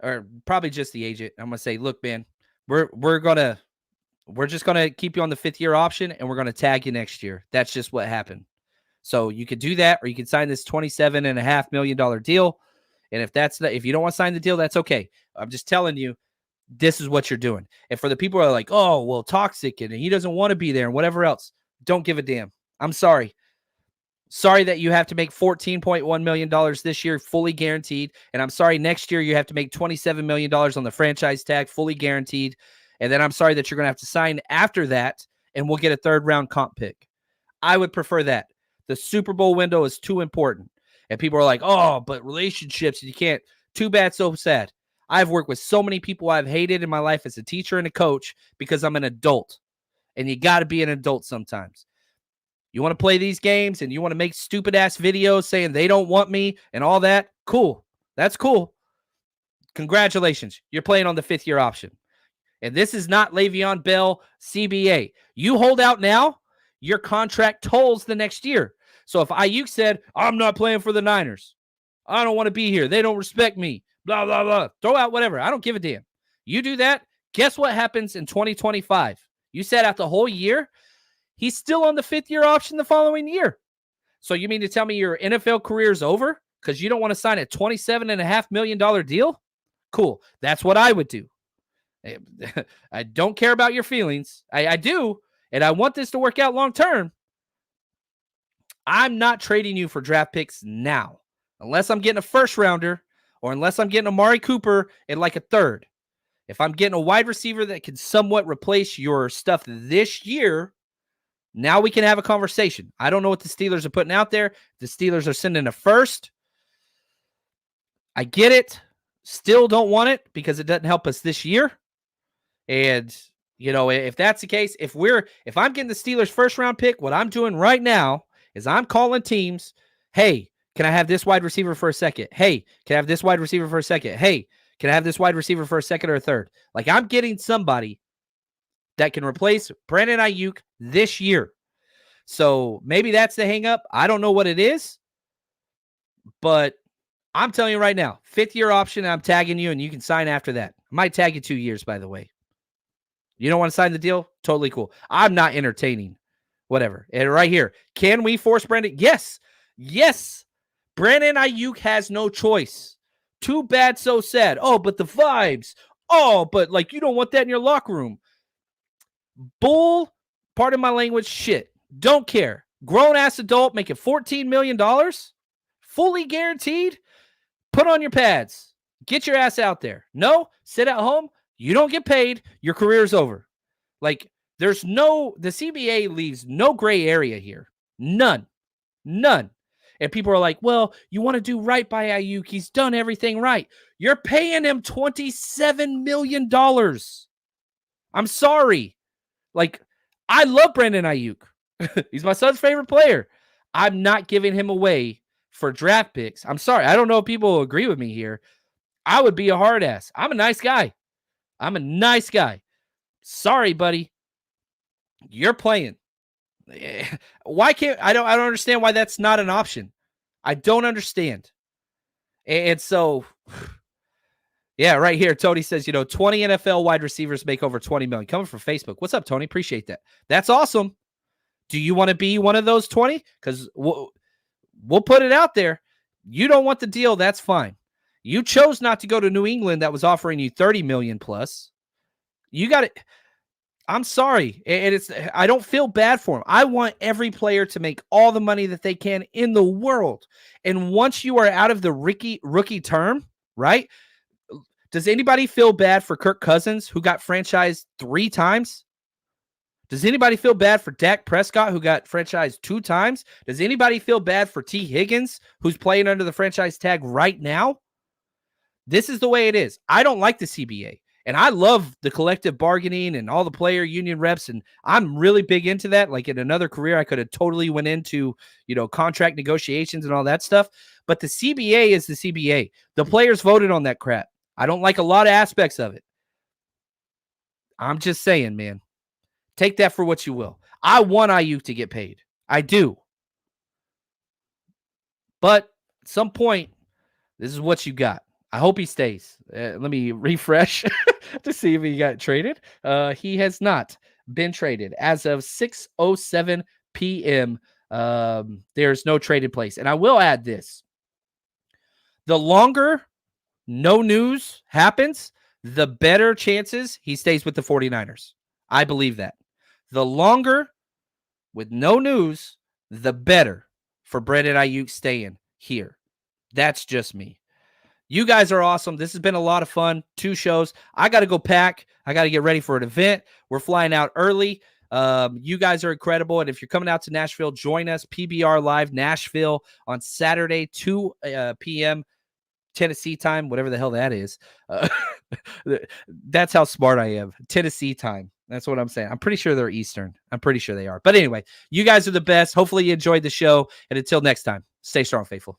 or probably just the agent. I'm going to say, look, man, we're just going to keep you on the 5th-year option, and we're going to tag you next year. That's just what happened. So you could do that, or you could sign this $27.5 million deal. And if you don't want to sign the deal, that's okay. I'm just telling you, this is what you're doing. And for the people who are like, oh, well, toxic, and he doesn't want to be there and whatever else, don't give a damn. I'm sorry. Sorry that you have to make $14.1 million this year, fully guaranteed. And I'm sorry next year you have to make $27 million on the franchise tag, fully guaranteed. And then I'm sorry that you're going to have to sign after that, and we'll get a 3rd-round comp pick. I would prefer that. The Super Bowl window is too important. And people are like, oh, but relationships, you can't. Too bad, so sad. I've worked with so many people I've hated in my life as a teacher and a coach because I'm an adult. And you got to be an adult sometimes. You want to play these games and you want to make stupid-ass videos saying they don't want me and all that? Cool. That's cool. Congratulations. You're playing on the 5th-year option. And this is not Le'Veon Bell CBA. You hold out now, your contract tolls the next year. So if Aiyuk said, I'm not playing for the Niners, I don't want to be here, they don't respect me, blah, blah, blah, throw out whatever. I don't give a damn. You do that, guess what happens in 2025? You sat out the whole year. He's still on the 5th-year option the following year. So you mean to tell me your NFL career is over because you don't want to sign a $27.5 million deal? Cool. That's what I would do. I don't care about your feelings. I do, and I want this to work out long term. I'm not trading you for draft picks now, unless I'm getting a 1st-rounder or unless I'm getting Amari Cooper in like a 3rd. If I'm getting a wide receiver that can somewhat replace your stuff this year, now we can have a conversation. I don't know what the Steelers are putting out there. The Steelers are sending a 1st. I get it. Still don't want it because it doesn't help us this year. And, you know, if that's the case, if I'm getting the Steelers 1st-round pick, what I'm doing right now is I'm calling teams, hey, can I have this wide receiver for a second? Hey, can I have this wide receiver for a second? Hey, can I have this wide receiver for a 2nd or a 3rd? Like, I'm getting somebody that can replace Brandon Aiyuk this year. So maybe that's the hang up. I don't know what it is, but I'm telling you right now, 5th-year option, I'm tagging you, and you can sign after that. I might tag you 2 years, by the way. You don't want to sign the deal? Totally cool. I'm not entertaining. Whatever. And right here, can we force Brandon? Yes. Yes. Brandon Aiyuk has no choice. Too bad, so sad. Oh, but the vibes. Oh, but like you don't want that in your locker room. Bull, pardon my language, shit. Don't care. Grown-ass adult making $14 million, fully guaranteed. Put on your pads. Get your ass out there. No, sit at home. You don't get paid. Your career's over. Like, the CBA leaves no gray area here. None. And people are like, well, you want to do right by Aiyuk. He's done everything right. You're paying him $27 million. I'm sorry. Like, I love Brandon Aiyuk. He's my son's favorite player. I'm not giving him away for draft picks. I'm sorry. I don't know if people will agree with me here. I would be a hard ass. I'm a nice guy. Sorry, buddy. You're playing. Why can't I don't understand why that's not an option. I don't understand. And so yeah, right here, Tony says, 20 NFL wide receivers make over 20 million. Coming from Facebook. What's up, Tony? Appreciate that. That's awesome. Do you want to be one of those 20? Because we'll put it out there. You don't want the deal. That's fine. You chose not to go to New England that was offering you 30 million plus. You got it. I'm sorry. And I don't feel bad for him. I want every player to make all the money that they can in the world. And once you are out of the rookie term, right? Does anybody feel bad for Kirk Cousins, who got franchised 3 times? Does anybody feel bad for Dak Prescott, who got franchised 2 times? Does anybody feel bad for T. Higgins, who's playing under the franchise tag right now? This is the way it is. I don't like the CBA. And I love the collective bargaining and all the player union reps. And I'm really big into that. Like in another career, I could have totally went into, contract negotiations and all that stuff. But the CBA is the CBA. The players voted on that crap. I don't like a lot of aspects of it. I'm just saying, man. Take that for what you will. I want Aiyuk to get paid. I do. But at some point, this is what you got. I hope he stays. Let me refresh to see if he got traded. He has not been traded. As of 6:07 p.m., there's no traded place. And I will add this. The longer no news happens, the better chances he stays with the 49ers. I believe that. The longer with no news, the better for Brandon Aiyuk staying here. That's just me. You guys are awesome. This has been a lot of fun. 2 shows. I got to go pack. I got to get ready for an event. We're flying out early. You guys are incredible. And if you're coming out to Nashville, join us. PBR Live Nashville on Saturday, 2 p.m. Tennessee time, whatever the hell that is. That's how smart I am. Tennessee time. That's what I'm saying. I'm pretty sure they're Eastern. I'm pretty sure they are. But anyway, you guys are the best. Hopefully you enjoyed the show. And until next time, stay strong, faithful.